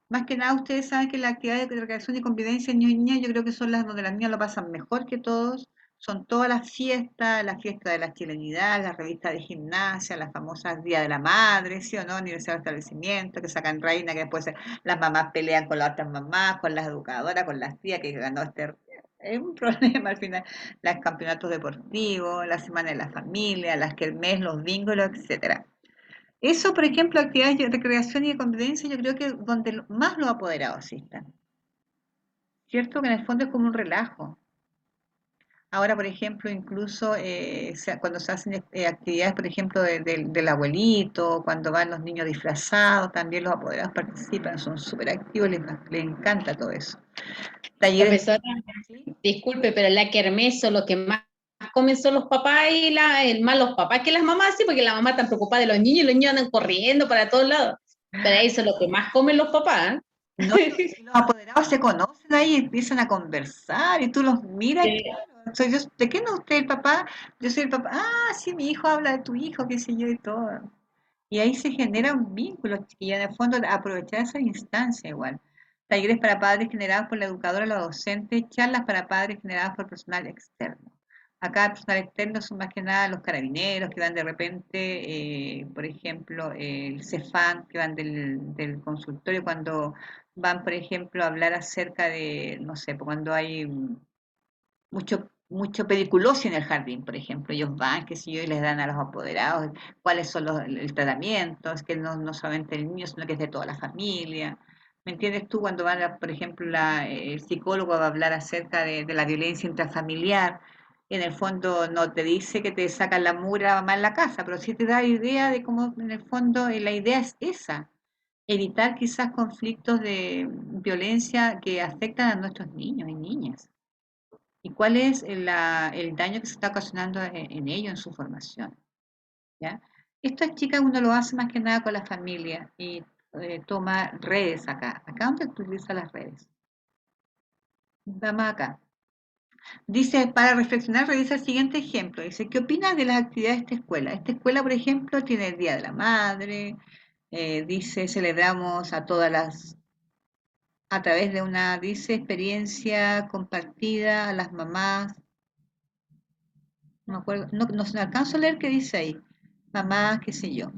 Más que nada, ustedes saben que las actividades de recreación y convivencia en niños y niñas, yo creo que son las donde las niñas lo pasan mejor que todos. Son todas las fiestas, la fiesta de la chilenidad, la revista de gimnasia, las famosas Día de la Madre, ¿sí o no? Aniversario de establecimiento, que sacan reina, que después las mamás pelean con las otras mamás, con las educadoras, con las tías que ganó este... Es un problema al final. Los campeonatos deportivos, la semana de la familia, las kermés, los bingos, etcétera. Eso, por ejemplo, actividades de recreación y de convivencia, yo creo que donde más los apoderados asistan. ¿Cierto? Que en el fondo es como un relajo. Ahora, por ejemplo, incluso cuando se hacen actividades, por ejemplo, del abuelito, cuando van los niños disfrazados, también los apoderados participan, son súper activos, les encanta todo eso. Talleres, Profesora, ¿sí? disculpe, pero en la kermés son los que más comen son los papás más los papás que las mamás, sí, porque las mamás están preocupadas de los niños y los niños andan corriendo para todos lados. Pero ahí son los que más comen los papás. No, los apoderados se conocen ahí y empiezan a conversar y tú los miras, claro. ¿De qué no usted el papá? Yo soy el papá. Ah, sí, mi hijo habla de tu hijo, qué sé yo y todo. Y ahí se genera un vínculo y en el fondo aprovechar esa instancia igual. talleres para padres generados por la educadora, la docente, charlas para padres generadas por personal externo. Acá el personal externo son más que nada los carabineros que van de repente, por ejemplo, el Cefam, que van del consultorio cuando van, por ejemplo, a hablar acerca de, no sé, pues cuando hay mucho pediculosis en el jardín, por ejemplo. Ellos van, qué sé yo, y les dan a los apoderados cuáles son el tratamiento, es que no solamente el niño, sino que es de toda la familia. ¿Me entiendes tú cuando van, por ejemplo, el psicólogo va a hablar acerca de la violencia intrafamiliar? En el fondo no te dice que te sacan la mugre a la mamá en la casa, pero sí te da idea de cómo en el fondo la idea es esa, evitar quizás conflictos de violencia que afectan a nuestros niños y niñas y cuál es el daño que se está ocasionando en ellos, en su formación. ¿Ya? Estas chicas uno lo hace más que nada con la familia y toma redes acá. Acá donde utiliza las redes. Vamos acá. Dice, para reflexionar, revisa el siguiente ejemplo. Dice, ¿qué opinas de las actividades de esta escuela? Esta escuela, por ejemplo, tiene el Día de la Madre. Dice, celebramos a todas las, a través de una, dice, experiencia compartida a las mamás. No me acuerdo, no alcanzo a leer qué dice ahí. Mamá, qué sé yo.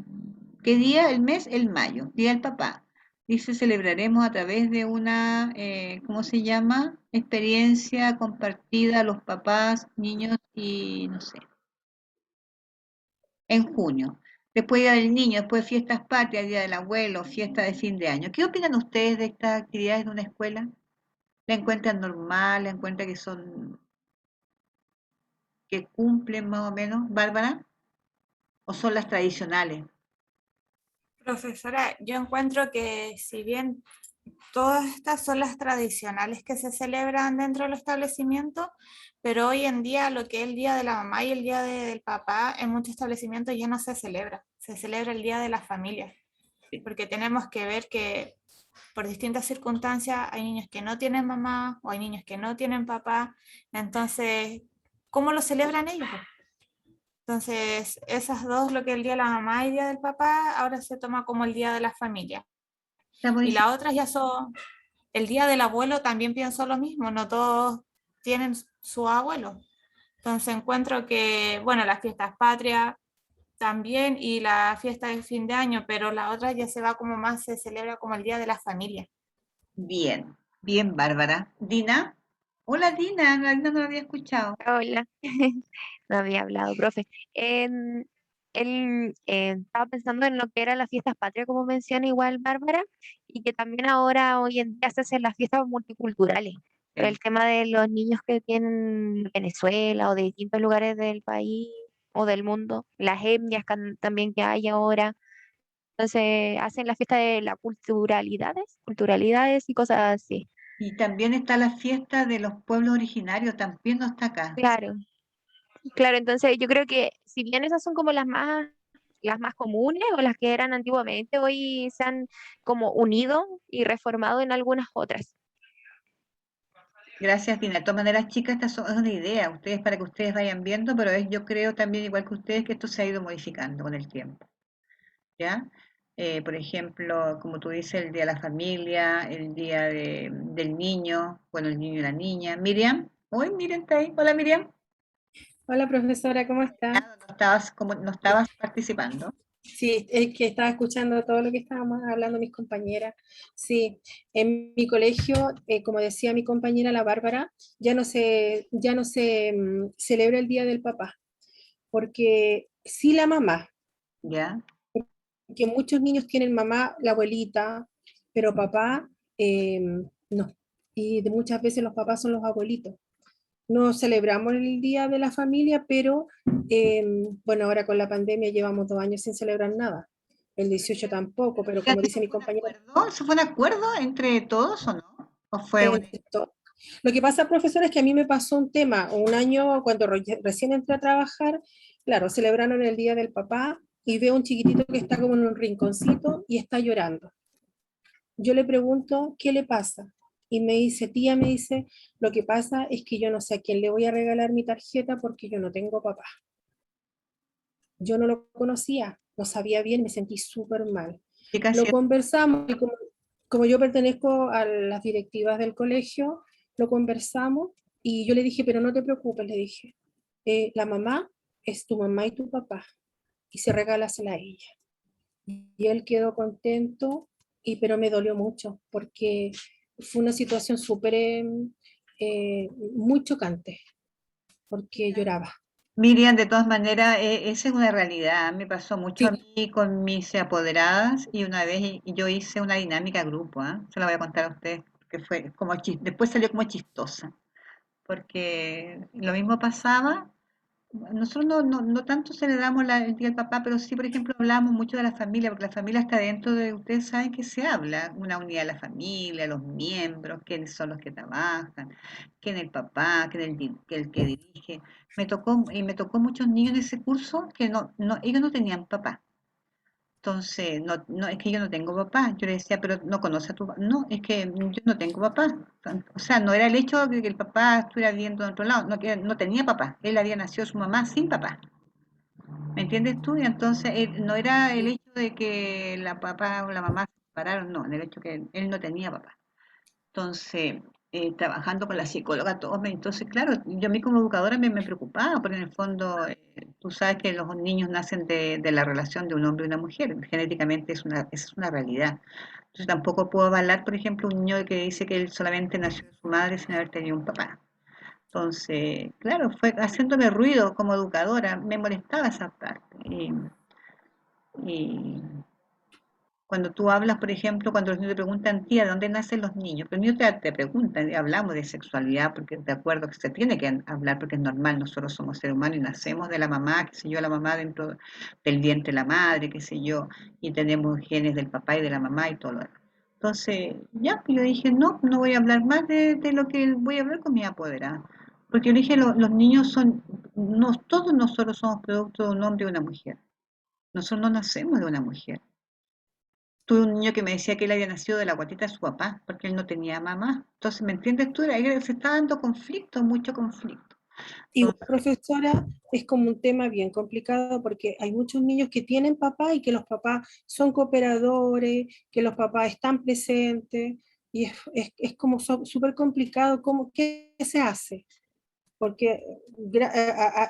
¿Qué día? El mes, el mayo, Día del Papá. Dice, celebraremos a través de una, ¿cómo se llama? Experiencia compartida a los papás, niños y no sé, en junio. Después Día del Niño, después Fiestas Patrias, Día del Abuelo, fiesta de fin de año. ¿Qué opinan ustedes de estas actividades de una escuela? ¿La encuentran normal? ¿La encuentran que son, que cumplen más o menos, Bárbara? ¿O son las tradicionales? Profesora, yo encuentro que si bien todas estas son las tradicionales que se celebran dentro del establecimiento, pero hoy en día lo que es el Día de la Mamá y el Día del Papá en muchos establecimientos ya no se celebra el Día de la Familia, porque tenemos que ver que por distintas circunstancias hay niños que no tienen mamá o hay niños que no tienen papá, entonces, ¿cómo lo celebran ellos? Entonces, esas dos, lo que es el Día de la Mamá y el Día del Papá, ahora se toma como el Día de la Familia. Está Y buenísimo. las otras ya son, el Día del Abuelo también pienso lo mismo, no todos tienen su abuelo. Entonces encuentro que, bueno, las fiestas patrias también y la fiesta de fin de año, pero la otra ya se va como más, se celebra como el Día de la Familia. Bien, bien, Bárbara. Dina, hola Dina, no lo había escuchado. Hola, no había hablado, profe. Estaba pensando en lo que eran las fiestas patrias, como menciona igual Bárbara, y que también ahora, hoy en día, se hacen las fiestas multiculturales. El tema de los niños que tienen de Venezuela o de distintos lugares del país o del mundo, las etnias también que hay ahora. Entonces, hacen la fiesta de las culturalidades y cosas así. Y también está la fiesta de los pueblos originarios, también no está acá. Claro. Claro, entonces yo creo que si bien esas son como las más comunes o las que eran antiguamente, hoy se han como unido y reformado en algunas otras. Gracias, Dina. De todas maneras, chicas, es una idea, ustedes para que ustedes vayan viendo, pero yo creo también, igual que ustedes, que esto se ha ido modificando con el tiempo. ¿Ya? Por ejemplo, como tú dices, el Día de la Familia, el Día del Niño, bueno, el niño y la niña. Miriam, hoy Miriam está ahí. Hola Miriam. Hola profesora, ¿cómo está? No estabas participando. Sí, es que estaba escuchando todo lo que estábamos hablando mis compañeras. Sí, en mi colegio, como decía mi compañera la Bárbara, ya no se celebra el Día del Papá, porque sí la mamá, ¿Ya? que muchos niños tienen mamá, la abuelita, pero papá eh, no. Y muchas veces los papás son los abuelitos. No celebramos el Día de la Familia, pero bueno, ahora con la pandemia llevamos 2 años sin celebrar nada. El 18 tampoco, pero como dice mi compañera, ¿Eso fue un acuerdo entre todos o no? ¿O fue un... lo que pasa, profesor, es que a mí me pasó un tema, un año cuando recién entré a trabajar, claro, celebraron el Día del Papá y veo un chiquitito que está como en un rinconcito y está llorando. Yo le pregunto, ¿qué le pasa? Y me dice, tía, me dice, lo que pasa es que yo no sé a quién le voy a regalar mi tarjeta porque yo no tengo papá. Yo no lo conocía, no sabía bien, me sentí súper mal. Chicas, Lo conversamos y como como yo pertenezco a las directivas del colegio, lo conversamos y yo le dije, pero no te preocupes, le dije, la mamá es tu mamá y tu papá y se regálasela a ella. Y él quedó contento, pero me dolió mucho porque fue una situación súper, muy chocante, porque lloraba. Miriam, de todas maneras, esa es una realidad. Me pasó mucho a Sí, mí con mis apoderadas y una vez yo hice una dinámica grupo, ¿ah? Se la voy a contar a ustedes, que fue como después salió como chistosa, porque lo mismo pasaba. Nosotros no tanto celebramos el Día del Papá, pero sí, por ejemplo, hablamos mucho de la familia, porque la familia está dentro de, ustedes saben que se habla, una unidad de la familia, los miembros, quiénes son los que trabajan, quién es el papá, quién es el que dirige. Me tocó muchos niños en ese curso que ellos no tenían papá. Entonces, no, es que yo no tengo papá. Yo le decía, pero no conoce a tu papá. No, es que yo no tengo papá. O sea, no era el hecho de que el papá estuviera viviendo en otro lado, no, que no tenía papá. Él había nacido su mamá sin papá. ¿Me entiendes tú? Y entonces no era el hecho de que la papá o la mamá se separaron, no, el hecho que él no tenía papá. Entonces, trabajando con la psicóloga, entonces, claro, yo a mí como educadora me preocupaba, porque en el fondo, tú sabes que los niños nacen de la relación de un hombre y una mujer, genéticamente es una realidad. Entonces tampoco puedo avalar, por ejemplo, un niño que dice que él solamente nació de su madre sin haber tenido un papá. Entonces, claro, fue haciéndome ruido como educadora, me molestaba esa parte. Y cuando tú hablas, por ejemplo, cuando los niños te preguntan, tía, ¿de dónde nacen los niños? Los niños te preguntan, y hablamos de sexualidad, porque de acuerdo que se tiene que hablar, porque es normal, nosotros somos seres humanos y nacemos de la mamá, qué sé yo, la mamá dentro del vientre de la madre, qué sé yo, y tenemos genes del papá y de la mamá y todo lo demás. Entonces, ya, pues yo dije, no voy a hablar más de lo que voy a hablar con mi apoderada. Porque yo dije, los niños son, no, todos nosotros somos producto de un hombre y una mujer. Nosotros no nacemos de una mujer. Tuve un niño que me decía que él había nacido de la guatita de su papá, porque él no tenía mamá. Entonces, ¿me entiendes tú? Ahí se está dando conflicto, mucho conflicto. igual, profesora, es como un tema bien complicado porque hay muchos niños que tienen papá y que los papás son cooperadores, que los papás están presentes, y es como súper complicado, como, ¿qué se hace? Porque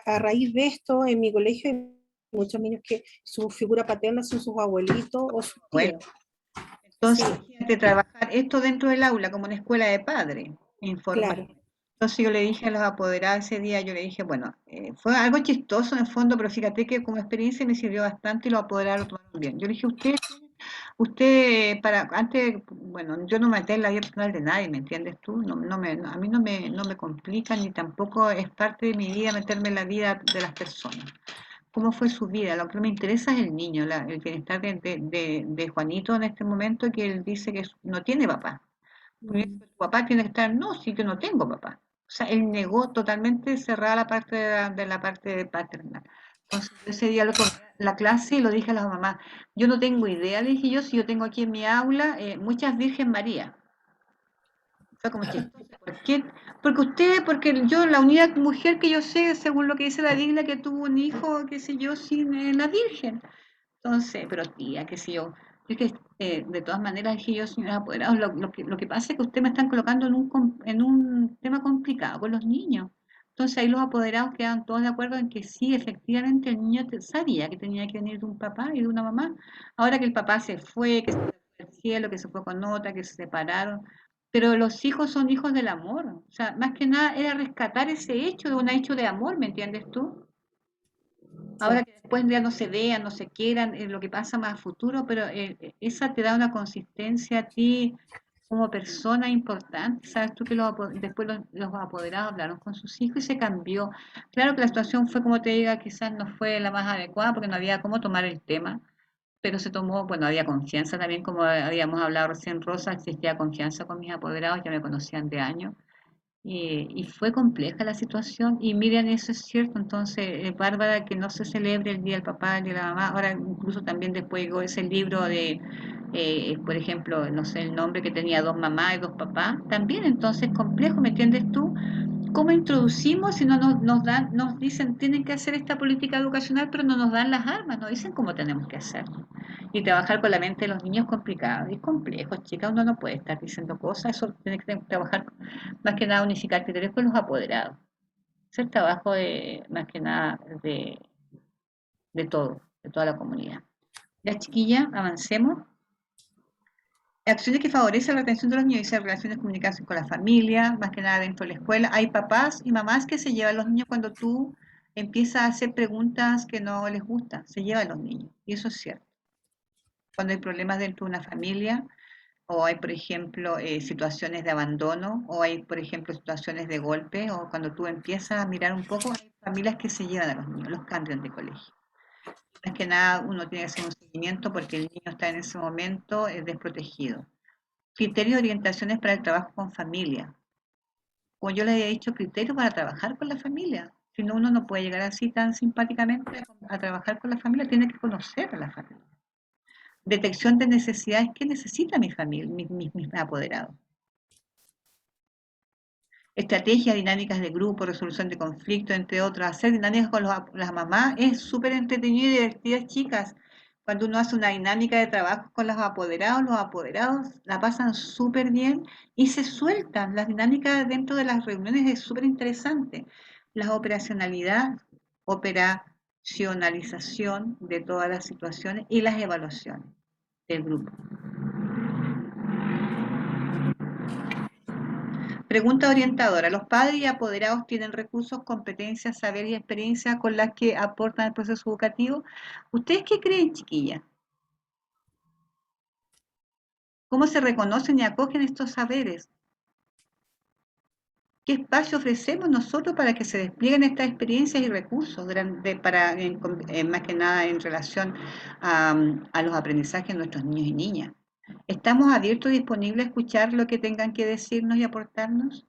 a raíz de esto, en mi colegio hay muchos niños que su figura paterna son sus abuelitos o sus Bueno, tíos. entonces, Sí, imagínate trabajar esto dentro del aula, como una escuela de padres, informal. claro. Entonces yo le dije a los apoderados ese día, yo le dije, bueno, fue algo chistoso en el fondo, pero fíjate que como experiencia me sirvió bastante y los apoderados lo tomaron bien. Yo le dije, antes, bueno, yo no me meto en la vida personal de nadie, ¿me entiendes tú? A mí no me complica ni tampoco es parte de mi vida meterme en la vida de las personas. ¿Cómo fue su vida? Lo que me interesa es el niño, el bienestar de Juanito en este momento, que él dice que no tiene papá. Porque Mm. su papá tiene que estar, no, sí, yo no tengo papá. O sea, él negó totalmente cerrada la parte de la parte paternal. Entonces, yo ese día lo tomé en la clase y lo dije a las mamás. Yo no tengo idea, le dije yo, si yo tengo aquí en mi aula muchas Virgen María. Fue como chistoso. ¿Por qué? Porque yo, la única mujer que yo sé, según lo que dice la Biblia, que tuvo un hijo, qué sé yo, sin la Virgen. Entonces, pero tía, qué sé yo. Es que, de todas maneras, dije yo, señora apoderados, lo que pasa es que usted me están colocando en un tema complicado con los niños. Entonces ahí los apoderados quedan todos de acuerdo en que sí, efectivamente el niño sabía que tenía que venir de un papá y de una mamá. Ahora que el papá se fue, que se fue al cielo, que se fue con otra, que se separaron, pero los hijos son hijos del amor. O sea, más que nada era rescatar ese hecho de un hecho de amor, ¿me entiendes tú? Ahora Sí. que después ya no se vean, no se quieran, es lo que pasa más a futuro, pero esa te da una consistencia a ti como persona importante. Sabes tú que después los apoderados hablaron con sus hijos y se cambió. Claro que la situación fue, como te diga, quizás no fue la más adecuada porque no había cómo tomar el tema, pero se tomó, bueno, había confianza también, como habíamos hablado recién, Rosa, existía confianza con mis apoderados, ya me conocían de años. Y fue compleja la situación. Y Miriam, eso es cierto. Entonces, Bárbara, que no se celebre el Día del Papá, el Día de la Mamá. Ahora, incluso también después llegó ese libro de, por ejemplo, no sé el nombre, que tenía dos mamás y dos papás. También, entonces, complejo, ¿me entiendes tú? ¿Cómo introducimos si no nos dicen tienen que hacer esta política educacional, pero no nos dan las armas, nos dicen cómo tenemos que hacer? Y trabajar con la mente de los niños es complicado, es complejo, chicas, uno no puede estar diciendo cosas, eso tiene que trabajar más que nada unificar criterios con los apoderados. Es el trabajo de, más que nada de todo, de toda la comunidad. Ya chiquilla, avancemos. Acciones que favorecen la atención de los niños, y relaciones de comunicación con la familia, más que nada dentro de la escuela. Hay papás y mamás que se llevan a los niños cuando tú empiezas a hacer preguntas que no les gustan, se llevan a los niños, y eso es cierto. Cuando hay problemas dentro de una familia, o hay, por ejemplo, situaciones de abandono, o hay, por ejemplo, situaciones de golpe, o cuando tú empiezas a mirar un poco, hay familias que se llevan a los niños, los cambian de colegio. Más que nada, uno tiene que hacer un seguimiento porque el niño está en ese momento desprotegido. Criterios y orientaciones para el trabajo con familia. Como yo les había dicho, criterios para trabajar con la familia. Si no, uno no puede llegar así tan simpáticamente a trabajar con la familia, tiene que conocer a la familia. Detección de necesidades, ¿qué necesita mi familia, mis apoderados? Estrategias, dinámicas de grupo, resolución de conflictos, entre otros. Hacer dinámicas con las mamás es súper entretenido y divertido, chicas. Cuando uno hace una dinámica de trabajo con los apoderados la pasan súper bien y se sueltan. Las dinámicas dentro de las reuniones es súper interesante. La operacionalización de todas las situaciones y las evaluaciones del grupo. Pregunta orientadora. ¿Los padres y apoderados tienen recursos, competencias, saber y experiencia con las que aportan al proceso educativo? ¿Ustedes qué creen, chiquillas? ¿Cómo se reconocen y acogen estos saberes? ¿Qué espacio ofrecemos nosotros para que se desplieguen estas experiencias y recursos más que nada en relación a los aprendizajes de nuestros niños y niñas? ¿Estamos abiertos y disponibles a escuchar lo que tengan que decirnos y aportarnos?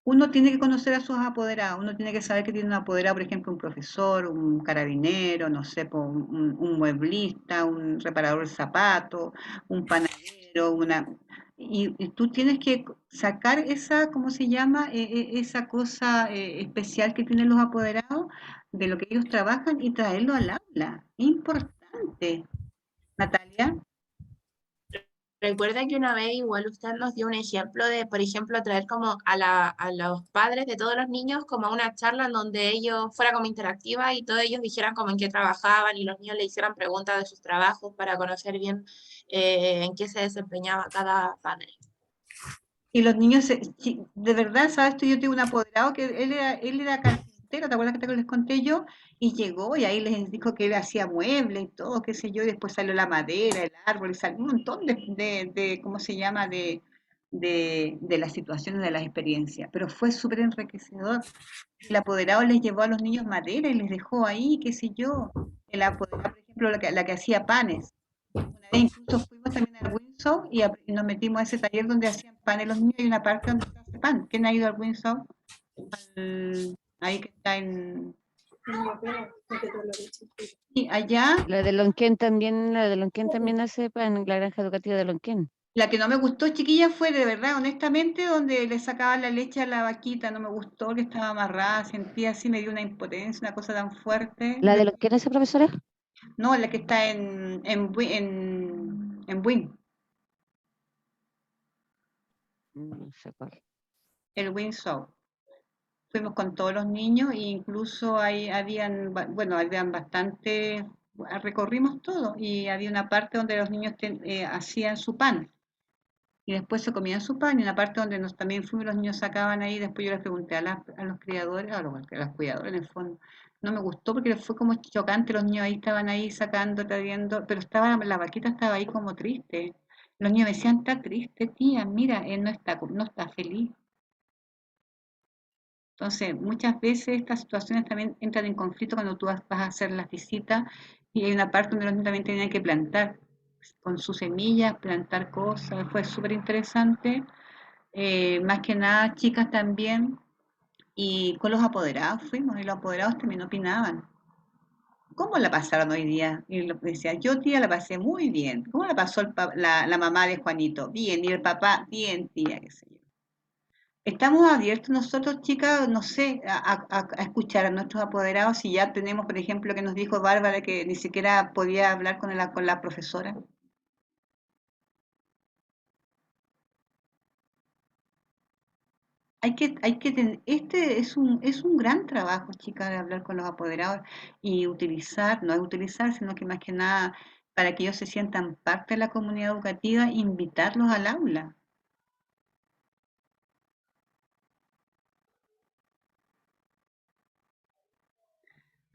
Uno tiene que conocer a sus apoderados, uno tiene que saber que tiene un apoderado, por ejemplo, un profesor, un carabinero, no sé, un mueblista, un reparador de zapatos, un panadero, y tú tienes que sacar esa, ¿cómo se llama? Esa cosa especial que tienen los apoderados de lo que ellos trabajan y traerlo al aula. Importante. Natalia. Recuerda que una vez igual usted nos dio un ejemplo de, por ejemplo, traer como a los padres de todos los niños como a una charla en donde ellos fuera como interactiva y todos ellos dijeran como en qué trabajaban y los niños le hicieran preguntas de sus trabajos para conocer bien en qué se desempeñaba cada padre. Y los niños, de verdad, ¿sabes? Yo tengo un apoderado que él era carpintero, ¿te acuerdas que les conté yo? Y llegó y ahí les dijo que él hacía muebles y todo, qué sé yo, y después salió la madera, el árbol, y salió un montón ¿cómo se llama? De las situaciones, de las experiencias. Pero fue súper enriquecedor. El apoderado les llevó a los niños madera y les dejó ahí, qué sé yo. El apoderado, por ejemplo, la que hacía panes. Una vez incluso fuimos también al Windsor y nos metimos a ese taller donde hacían panes los niños y una parte donde se hace pan. ¿Quién ha ido al Windsor? Ahí que está en... Y allá... La de Lonquén también hace pan en la granja educativa de Lonquén. La que no me gustó, chiquilla, fue de verdad, honestamente, donde le sacaban la leche a la vaquita. No me gustó, que estaba amarrada, sentía así, me dio una impotencia, una cosa tan fuerte. ¿La de Lonquén esa profesora? No, la que está en Win. No sé cuál. El Windsor. Fuimos con todos los niños e incluso habían bastante, recorrimos todo y había una parte donde los niños hacían su pan y después se comían su pan y una parte donde también fuimos, los niños sacaban ahí, después yo les pregunté a los criadores, a los cuidadores en el fondo, no me gustó porque fue como chocante, los niños ahí estaban ahí sacando, trayendo, pero la vaquita estaba ahí como triste, los niños me decían, está triste tía, mira, él no está feliz. Entonces, muchas veces estas situaciones también entran en conflicto cuando tú vas a hacer las visitas y hay una parte donde los niños también tenían que plantar con sus semillas, plantar cosas, fue súper interesante. Más que nada, chicas también, y con los apoderados fuimos y los apoderados también opinaban. ¿Cómo la pasaron hoy día? Y decía, yo tía la pasé muy bien. ¿Cómo la pasó la mamá de Juanito? Bien, y el papá, bien tía, qué sé yo. Estamos abiertos nosotros, chicas, no sé, a escuchar a nuestros apoderados si ya tenemos, por ejemplo, que nos dijo Bárbara que ni siquiera podía hablar con la profesora. Este es un gran trabajo, chicas, de hablar con los apoderados y utilizar, no es utilizar, sino que más que nada para que ellos se sientan parte de la comunidad educativa, invitarlos al aula.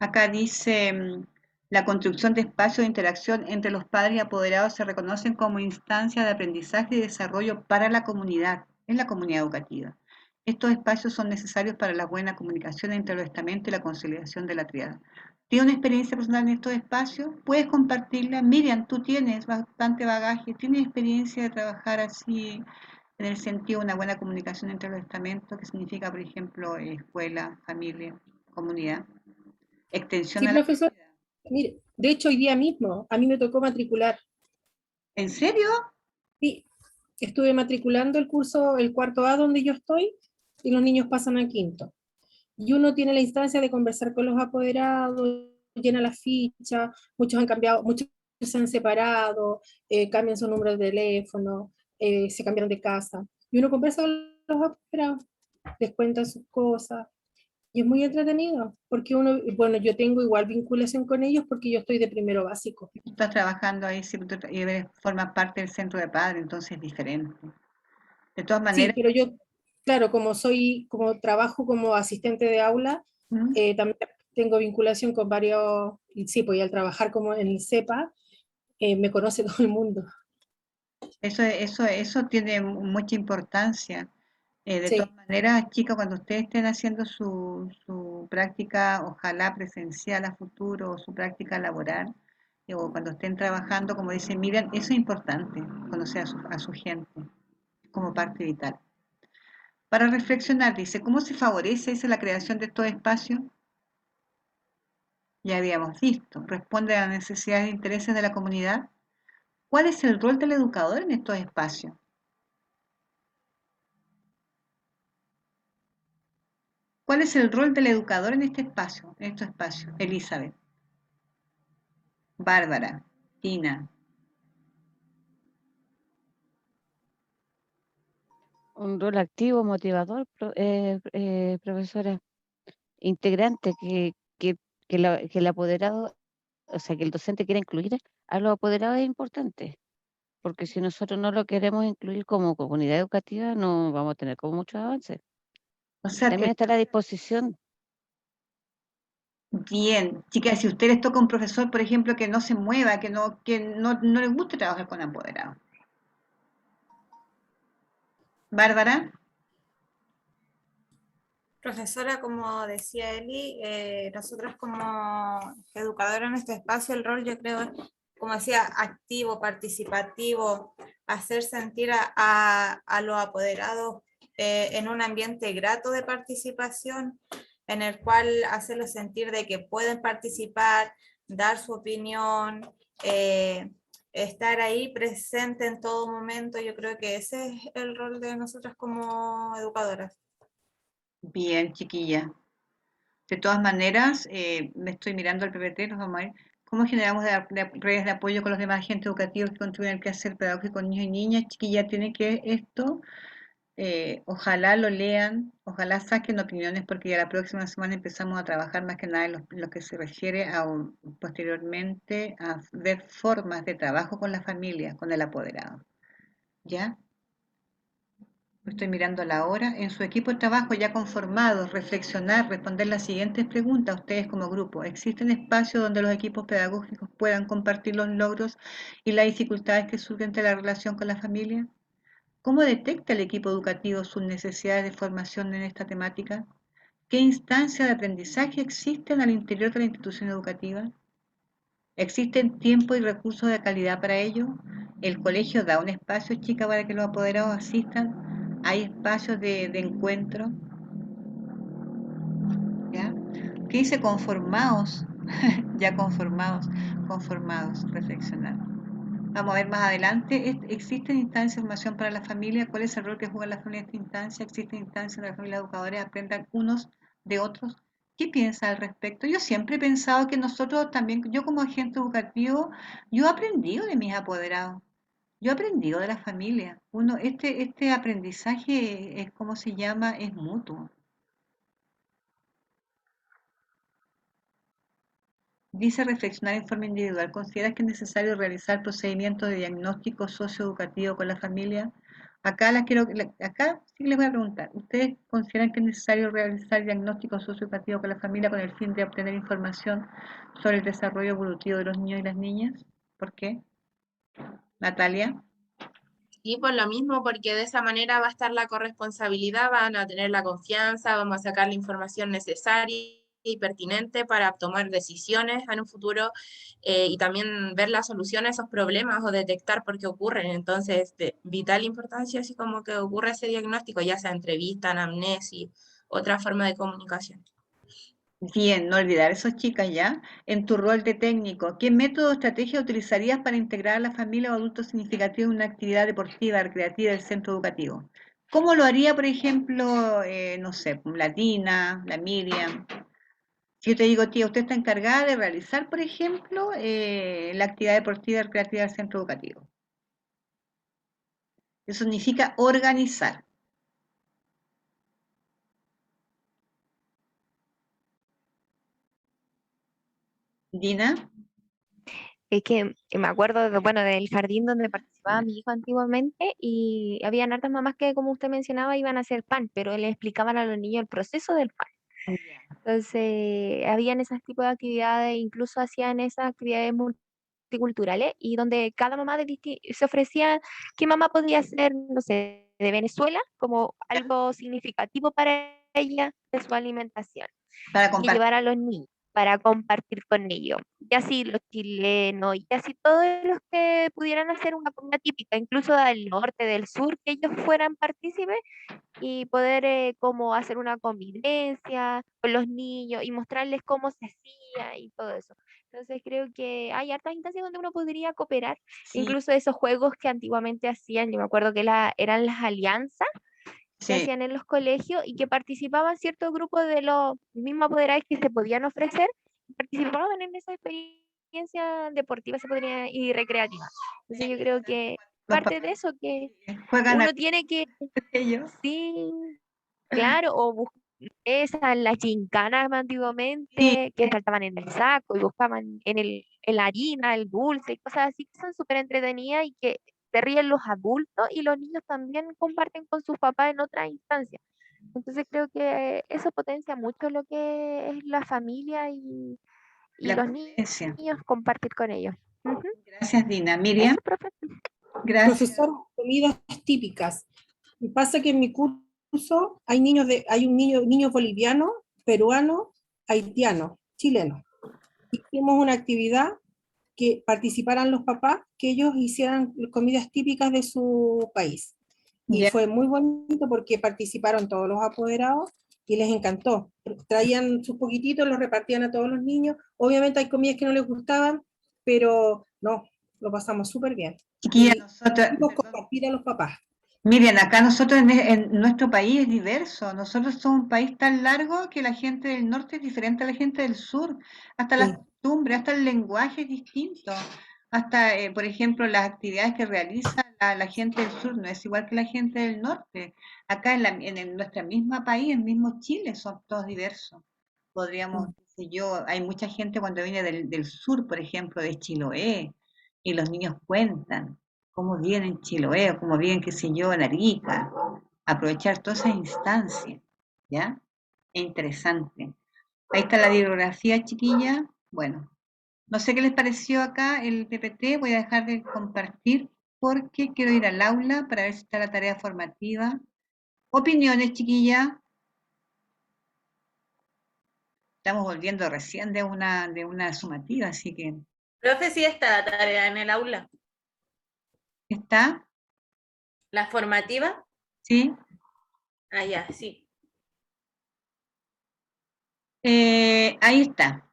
Acá dice, la construcción de espacios de interacción entre los padres y apoderados se reconocen como instancia de aprendizaje y desarrollo para la comunidad, en la comunidad educativa. Estos espacios son necesarios para la buena comunicación entre los estamentos y la conciliación de la triada. ¿Tienes una experiencia personal en estos espacios? ¿Puedes compartirla? Miriam, tú tienes bastante bagaje, ¿tienes experiencia de trabajar así en el sentido de una buena comunicación entre los estamentos, que significa, por ejemplo, escuela, familia, comunidad? Extensión Sí, a la profesor. comunidad. Mire, de hecho, hoy día mismo a mí me tocó matricular. ¿En serio? Sí, estuve matriculando el curso, el cuarto A donde yo estoy, y los niños pasan a quinto. Y uno tiene la instancia de conversar con los apoderados, llena la ficha, muchos han cambiado, muchos se han separado, cambian su número de teléfono, se cambiaron de casa. Y uno conversa con los apoderados, les cuenta sus cosas. Y es muy entretenido, porque uno, bueno, yo tengo igual vinculación con ellos porque yo estoy de primero básico. Tú estás trabajando ahí sí, y formas parte del centro de padres, entonces es diferente. De todas Sí, maneras, pero yo, claro, como trabajo como asistente de aula, ¿mm? también tengo vinculación con varios, y sí, pues y al trabajar como en el CEPA, me conoce todo el mundo. Eso tiene mucha importancia. De todas Sí, maneras, chicas, cuando ustedes estén haciendo su práctica, ojalá presencial a futuro, o su práctica laboral, o cuando estén trabajando, como dice Miriam, eso es importante, conocer a su gente como parte vital. Para reflexionar, dice, ¿cómo se favorece la creación de estos espacios? Ya habíamos visto, responde a las necesidades e intereses de la comunidad. ¿Cuál es el rol del educador en estos espacios? ¿Cuál es el rol del educador en este espacio, en estos espacios? Elizabeth, Bárbara, Tina. Un rol activo, motivador, profesora, integrante, que el apoderado, o sea, que el docente quiera incluir a los apoderados es importante, porque si nosotros no lo queremos incluir como comunidad educativa, no vamos a tener como muchos avances. O sea, También está a la disposición. bien, chicas, si usted les toca un profesor, por ejemplo, que no se mueva, no le guste trabajar con apoderados. Bárbara, Profesora, como decía Eli, nosotros como educadora en este espacio, el rol yo creo es, como decía, activo, participativo, hacer sentir a los apoderados en un ambiente grato de participación, en el cual hacerlos sentir de que pueden participar, dar su opinión, estar ahí presente en todo momento. Yo creo que ese es el rol de nosotras como educadoras. bien, chiquilla. De todas maneras, me estoy mirando al PPT, nos vamos a ver. ¿Cómo generamos redes de apoyo con los demás agentes educativos que contribuyen al quehacer pedagógico con niños y niñas? Chiquilla, tiene que esto, ojalá lo lean, ojalá saquen opiniones, porque ya la próxima semana empezamos a trabajar más que nada en lo que se refiere a posteriormente a ver formas de trabajo con la familia, con el apoderado. ¿Ya? Estoy mirando la hora. En su equipo de trabajo ya conformado, reflexionar, responder las siguientes preguntas, ustedes como grupo. ¿Existen espacios donde los equipos pedagógicos puedan compartir los logros y las dificultades que surgen de la relación con la familia? ¿Cómo detecta el equipo educativo sus necesidades de formación en esta temática? ¿Qué instancias de aprendizaje existen al interior de la institución educativa? ¿Existen tiempo y recursos de calidad para ello? ¿El colegio da un espacio, chica, para que los apoderados asistan? ¿Hay espacios de encuentro? ¿Ya? ¿Qué dice conformados? Ya conformados, reflexionar. Vamos a ver más adelante. ¿Existen instancias de formación para la familia? ¿Cuál es el rol que juega la familia en esta instancia? ¿Existen instancias donde las familias educadores aprendan unos de otros? ¿Qué piensa al respecto? Yo siempre he pensado que nosotros también, yo como agente educativo, yo he aprendido de mis apoderados. Yo he aprendido de la familia. Este aprendizaje es, ¿cómo se llama? Es mutuo. Dice reflexionar en forma individual. ¿Consideras que es necesario realizar procedimientos de diagnóstico socioeducativo con la familia? Acá sí que les voy a preguntar. ¿Ustedes consideran que es necesario realizar diagnóstico socioeducativo con la familia con el fin de obtener información sobre el desarrollo evolutivo de los niños y las niñas? ¿Por qué? Natalia. Y por lo mismo, porque de esa manera va a estar la corresponsabilidad, van a tener la confianza, vamos a sacar la información necesaria y pertinente para tomar decisiones en un futuro y también ver la solución a esos problemas o detectar por qué ocurren. Entonces, de vital importancia, así como que ocurre ese diagnóstico, ya sea entrevista, anamnesis, otra forma de comunicación. Bien, no olvidar eso, chicas, ya. En tu rol de técnico, ¿qué método o estrategia utilizarías para integrar a la familia o adultos significativos en una actividad deportiva, recreativa del centro educativo? ¿Cómo lo haría, por ejemplo, no sé, la Tina, la Miriam? Si yo te digo, tía, usted está encargada de realizar, por ejemplo, la actividad deportiva recreativa del centro educativo. Eso significa organizar. Dina. Es que me acuerdo bueno, del jardín donde participaba mi hijo antiguamente y habían hartas mamás que, como usted mencionaba, iban a hacer pan, pero le explicaban a los niños el proceso del pan. Entonces, habían esos tipos de actividades, incluso hacían esas actividades multiculturales y donde cada mamá se ofrecía qué mamá podía hacer, no sé, de Venezuela como algo significativo para ella de su alimentación Para y compartir. llevar a los niños para compartir con ellos. Y así los chilenos, y así todos los que pudieran hacer una comida típica, incluso del norte, del sur, que ellos fueran partícipes y poder como hacer una convivencia con los niños y mostrarles cómo se hacía y todo eso. Entonces creo que hay hartas instancias donde uno podría cooperar, Sí, incluso esos juegos que antiguamente hacían, yo me acuerdo que eran las alianzas que sí. hacían en los colegios y que participaban ciertos grupos de los mismos apoderados que se podían ofrecer, participaban en esa experiencia deportiva y recreativa. Entonces yo creo que Los parte de papás eso que juegan a uno tiene que, ellos. sí, claro, o esas, las gincanas Sí, antiguamente, que saltaban en el saco y buscaban en la harina, el dulce y cosas así que son súper entretenidas y que se ríen los adultos y los niños también comparten con sus papás en otras instancias. Entonces creo que eso potencia mucho lo que es la familia y la los convivencia. niños compartir con ellos. Ujú. Gracias, Dina. Eso, Miriam, profe. gracias. Profesor, comidas típicas. Y pasa que en mi curso hay hay un niño boliviano, peruano, haitiano, chileno. Hicimos una actividad que participaran los papás, que ellos hicieran comidas típicas de su país. Y Ya. fue muy bonito porque participaron todos los apoderados y les encantó. Traían sus poquititos, los repartían a todos los niños. Obviamente hay comidas que no les gustaban, pero no, lo pasamos súper bien. Chiquilla, Y nosotros, pudimos perdón. compartir a los papás. Miriam, acá nosotros en nuestro país es diverso. Nosotros somos un país tan largo que la gente del norte es diferente a la gente del sur. Hasta las Sí. costumbres, hasta el lenguaje es distinto. Hasta, por ejemplo, las actividades que realiza la gente del sur no es igual que la gente del norte. Acá en nuestra misma país, el mismo Chile, son todos diversos. Podríamos, qué sé yo, hay mucha gente cuando viene del sur, por ejemplo, de Chiloé, y los niños cuentan cómo viven en Chiloé, cómo viven, qué sé yo, en Arica. Aprovechar todas esas instancias, ¿ya? Es interesante. Ahí está la bibliografía, chiquilla. Bueno, no sé qué les pareció acá el PPT, voy a dejar de compartir porque quiero ir al aula para ver si está la tarea formativa. Opiniones, chiquilla. Estamos volviendo recién de una sumativa, así que Profe, sí está la tarea en el aula. ¿está? ¿La formativa? ¿Sí? Ah, ya, sí. Ahí está.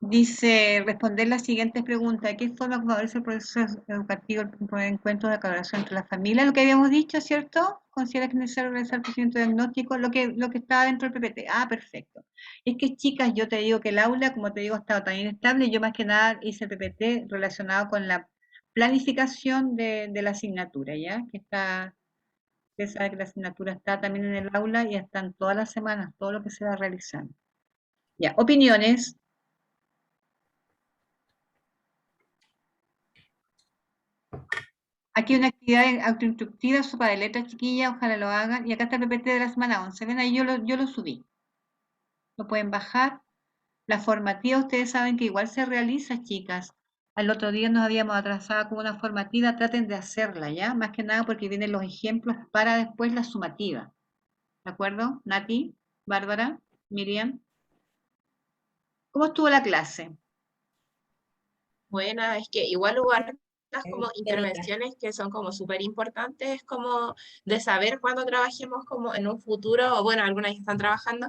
Dice, responder las siguientes preguntas. ¿De qué forma favorece el proceso educativo el primer encuentro de colaboración entre las familias? Lo que habíamos dicho, ¿cierto? ¿Considera que es necesario realizar el procedimiento diagnóstico? Lo que estaba dentro del PPT. Ah, perfecto. Es que, chicas, yo te digo que el aula, como te digo, ha estado tan inestable. Yo más que nada hice el PPT relacionado con la planificación de la asignatura, ¿ya? Que está, usted sabe que la asignatura está también en el aula y están todas las semanas, todo lo que se va realizando. Ya, opiniones. Aquí una actividad autoinstructiva, sopa de letras, chiquilla, ojalá lo hagan. Y acá está el PPT de la semana 11. Ven ahí, yo lo subí. Lo pueden bajar. La formativa, ustedes saben que igual se realiza, chicas. Al otro día nos habíamos atrasado con una formativa, traten de hacerla, ¿ya? Más que nada porque vienen los ejemplos para después la sumativa. ¿De acuerdo? Nati, Bárbara, Miriam. ¿Cómo estuvo la clase? Buena, es que igual hubo hartas como intervenciones que son como súper importantes, como de saber cuándo trabajemos como en un futuro, o bueno, algunas ya están trabajando,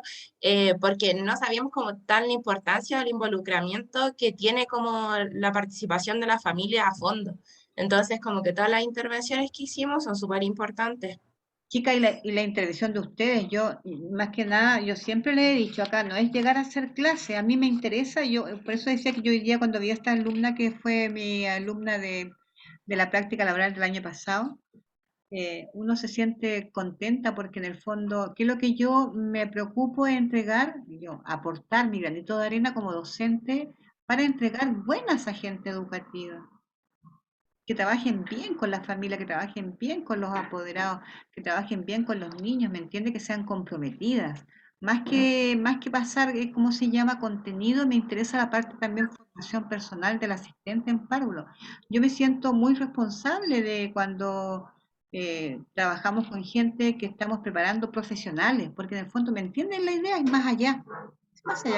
porque no sabíamos como tal la importancia o el involucramiento que tiene como la participación de la familia a fondo. Entonces, como que todas las intervenciones que hicimos son súper importantes. Chica, y la intervención de ustedes, yo, más que nada, yo siempre le he dicho acá, no es llegar a hacer clase, a mí me interesa, yo, por eso decía que yo hoy día cuando vi a esta alumna que fue mi alumna de la práctica laboral del año pasado, uno se siente contenta porque en el fondo, ¿qué es lo que yo me preocupo de entregar? Yo, aportar mi granito de arena como docente para entregar buenas agentes educativas que trabajen bien con la familia, que trabajen bien con los apoderados, que trabajen bien con los niños, ¿me entiende? Que sean comprometidas. Más que pasar, ¿cómo se llama? Contenido, me interesa la parte también formación personal del asistente en párvulo. Yo me siento muy responsable de cuando trabajamos con gente que estamos preparando profesionales, porque en el fondo, ¿me entienden la idea? Es más allá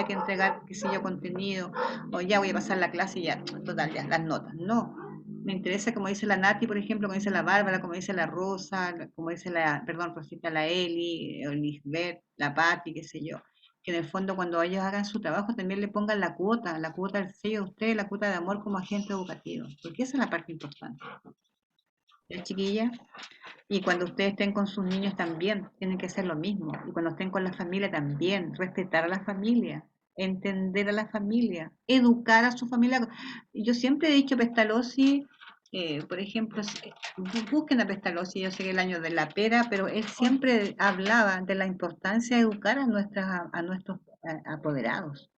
que entregar, qué sé yo, contenido, o ya voy a pasar la clase y ya, total, ya, las notas. No, me interesa, como dice la Nati, por ejemplo, como dice la Bárbara, como dice la Rosa, como dice la, perdón, Rosita, la Eli, o Lisbeth, la Patti, qué sé yo, que en el fondo cuando ellos hagan su trabajo también le pongan la cuota del sello de ustedes, la cuota de amor como agente educativo, porque esa es la parte importante. ¿Ya, chiquilla? Y cuando ustedes estén con sus niños también, tienen que hacer lo mismo. Y cuando estén con la familia también, respetar a la familia, entender a la familia, educar a su familia. Yo siempre he dicho Pestalozzi, por ejemplo, busquen a Pestalozzi, yo sé que el año de la pera, pero él siempre hablaba de la importancia de educar a nuestros apoderados,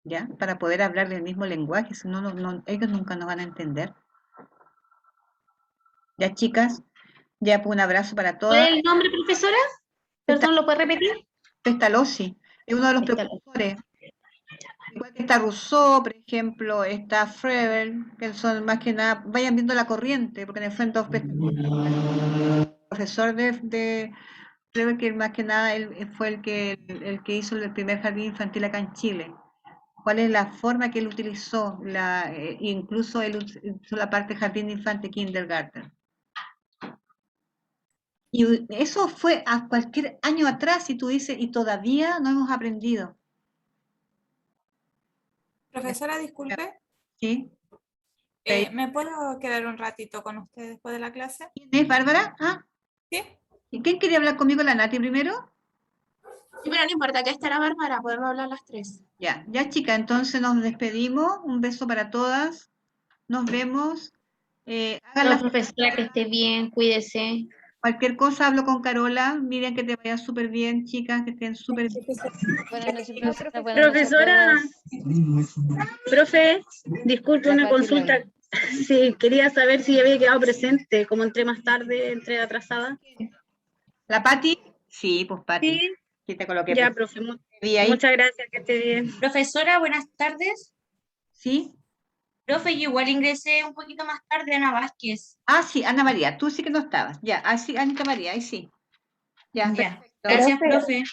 ¿ya? Para poder hablar del mismo lenguaje, si no, ellos nunca nos van a entender. Ya, chicas, ya pues un abrazo para ¿Cuál todas. es el nombre, profesora? Perdón, ¿lo puede repetir? Pestalozzi es uno de los precursores. Igual que está Rousseau, por ejemplo, está Froebel, que son más que nada, vayan viendo la corriente, porque en el fondo el profesor de Froebel, que más que nada él fue el que hizo el primer jardín infantil acá en Chile. ¿Cuál es la forma que él utilizó? Incluso él usó la parte jardín de infante kindergarten. Y eso fue a cualquier año atrás, y tú dices, y todavía no hemos aprendido. Profesora, disculpe, ¿Sí? ¿me puedo quedar un ratito con usted después de la clase? ¿Quién es, Bárbara? ¿Ah? ¿Sí? ¿Y quién quería hablar conmigo, la Nati primero? Sí, pero no importa, que esté la Bárbara, podemos hablar las tres. Ya, ya chica, entonces nos despedimos. Un beso para todas. Nos vemos. No, profesora, que esté bien, cuídese. Cualquier cosa hablo con Carola. Miren que te vaya súper bien, chicas, que estén súper bien. Buenas noches, profesora. Buenas noches a Profesora, todas. profe, disculpe La una Pati le consulta. habla. Sí, quería saber si había quedado presente, como entré más tarde, entré atrasada. ¿La Pati? Sí, pues Pati. Sí, Sí, te coloqué ya, presente. profe, Vi ahí. muchas gracias, que esté bien. Profesora, buenas tardes. ¿Sí? Profe, yo igual ingresé un poquito más tarde, Ana Vázquez. Ah, sí, Ana María, tú sí que no estabas. Ya, ah, sí, Anita María, ahí sí. Ya, Ya, perfecto. gracias, profe.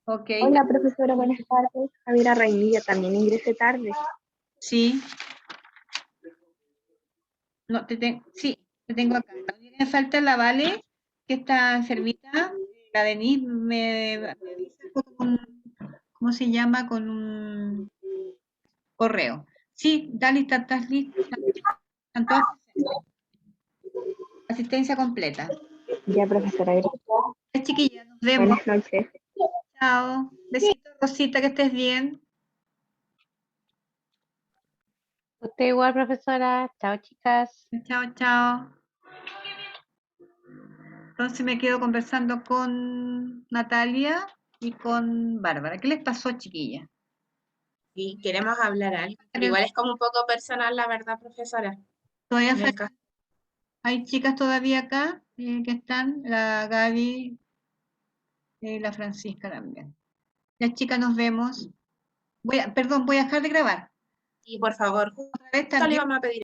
Ok. Hola, profesora, buenas tardes. Javiera Raimilla, también ingresé tarde. Sí. No, sí, te tengo acá. La única que me falta es la Vale, que está enfermita. La Denise me avisa con ¿cómo se llama? Con un correo. Sí, Dali, ¿estás lista? Están todas presentes. Asistencia completa. Ya, profesora, gracias. Chiquillas, nos vemos. Buenas noches. Chao. Besitos, Rosita, que estés bien. Usted igual, profesora. Chao, chicas. Chao, chao. Entonces me quedo conversando con Natalia y con Bárbara. ¿Qué les pasó, chiquilla? Y queremos hablar algo, pero igual es como un poco personal, la verdad, profesora. Todavía En el caso. hay chicas todavía acá que están, la Gaby y la Francisca también. Ya, chicas, nos vemos. Perdón, voy a dejar de grabar. Y por favor, Otra vez justo le también. íbamos a pedir.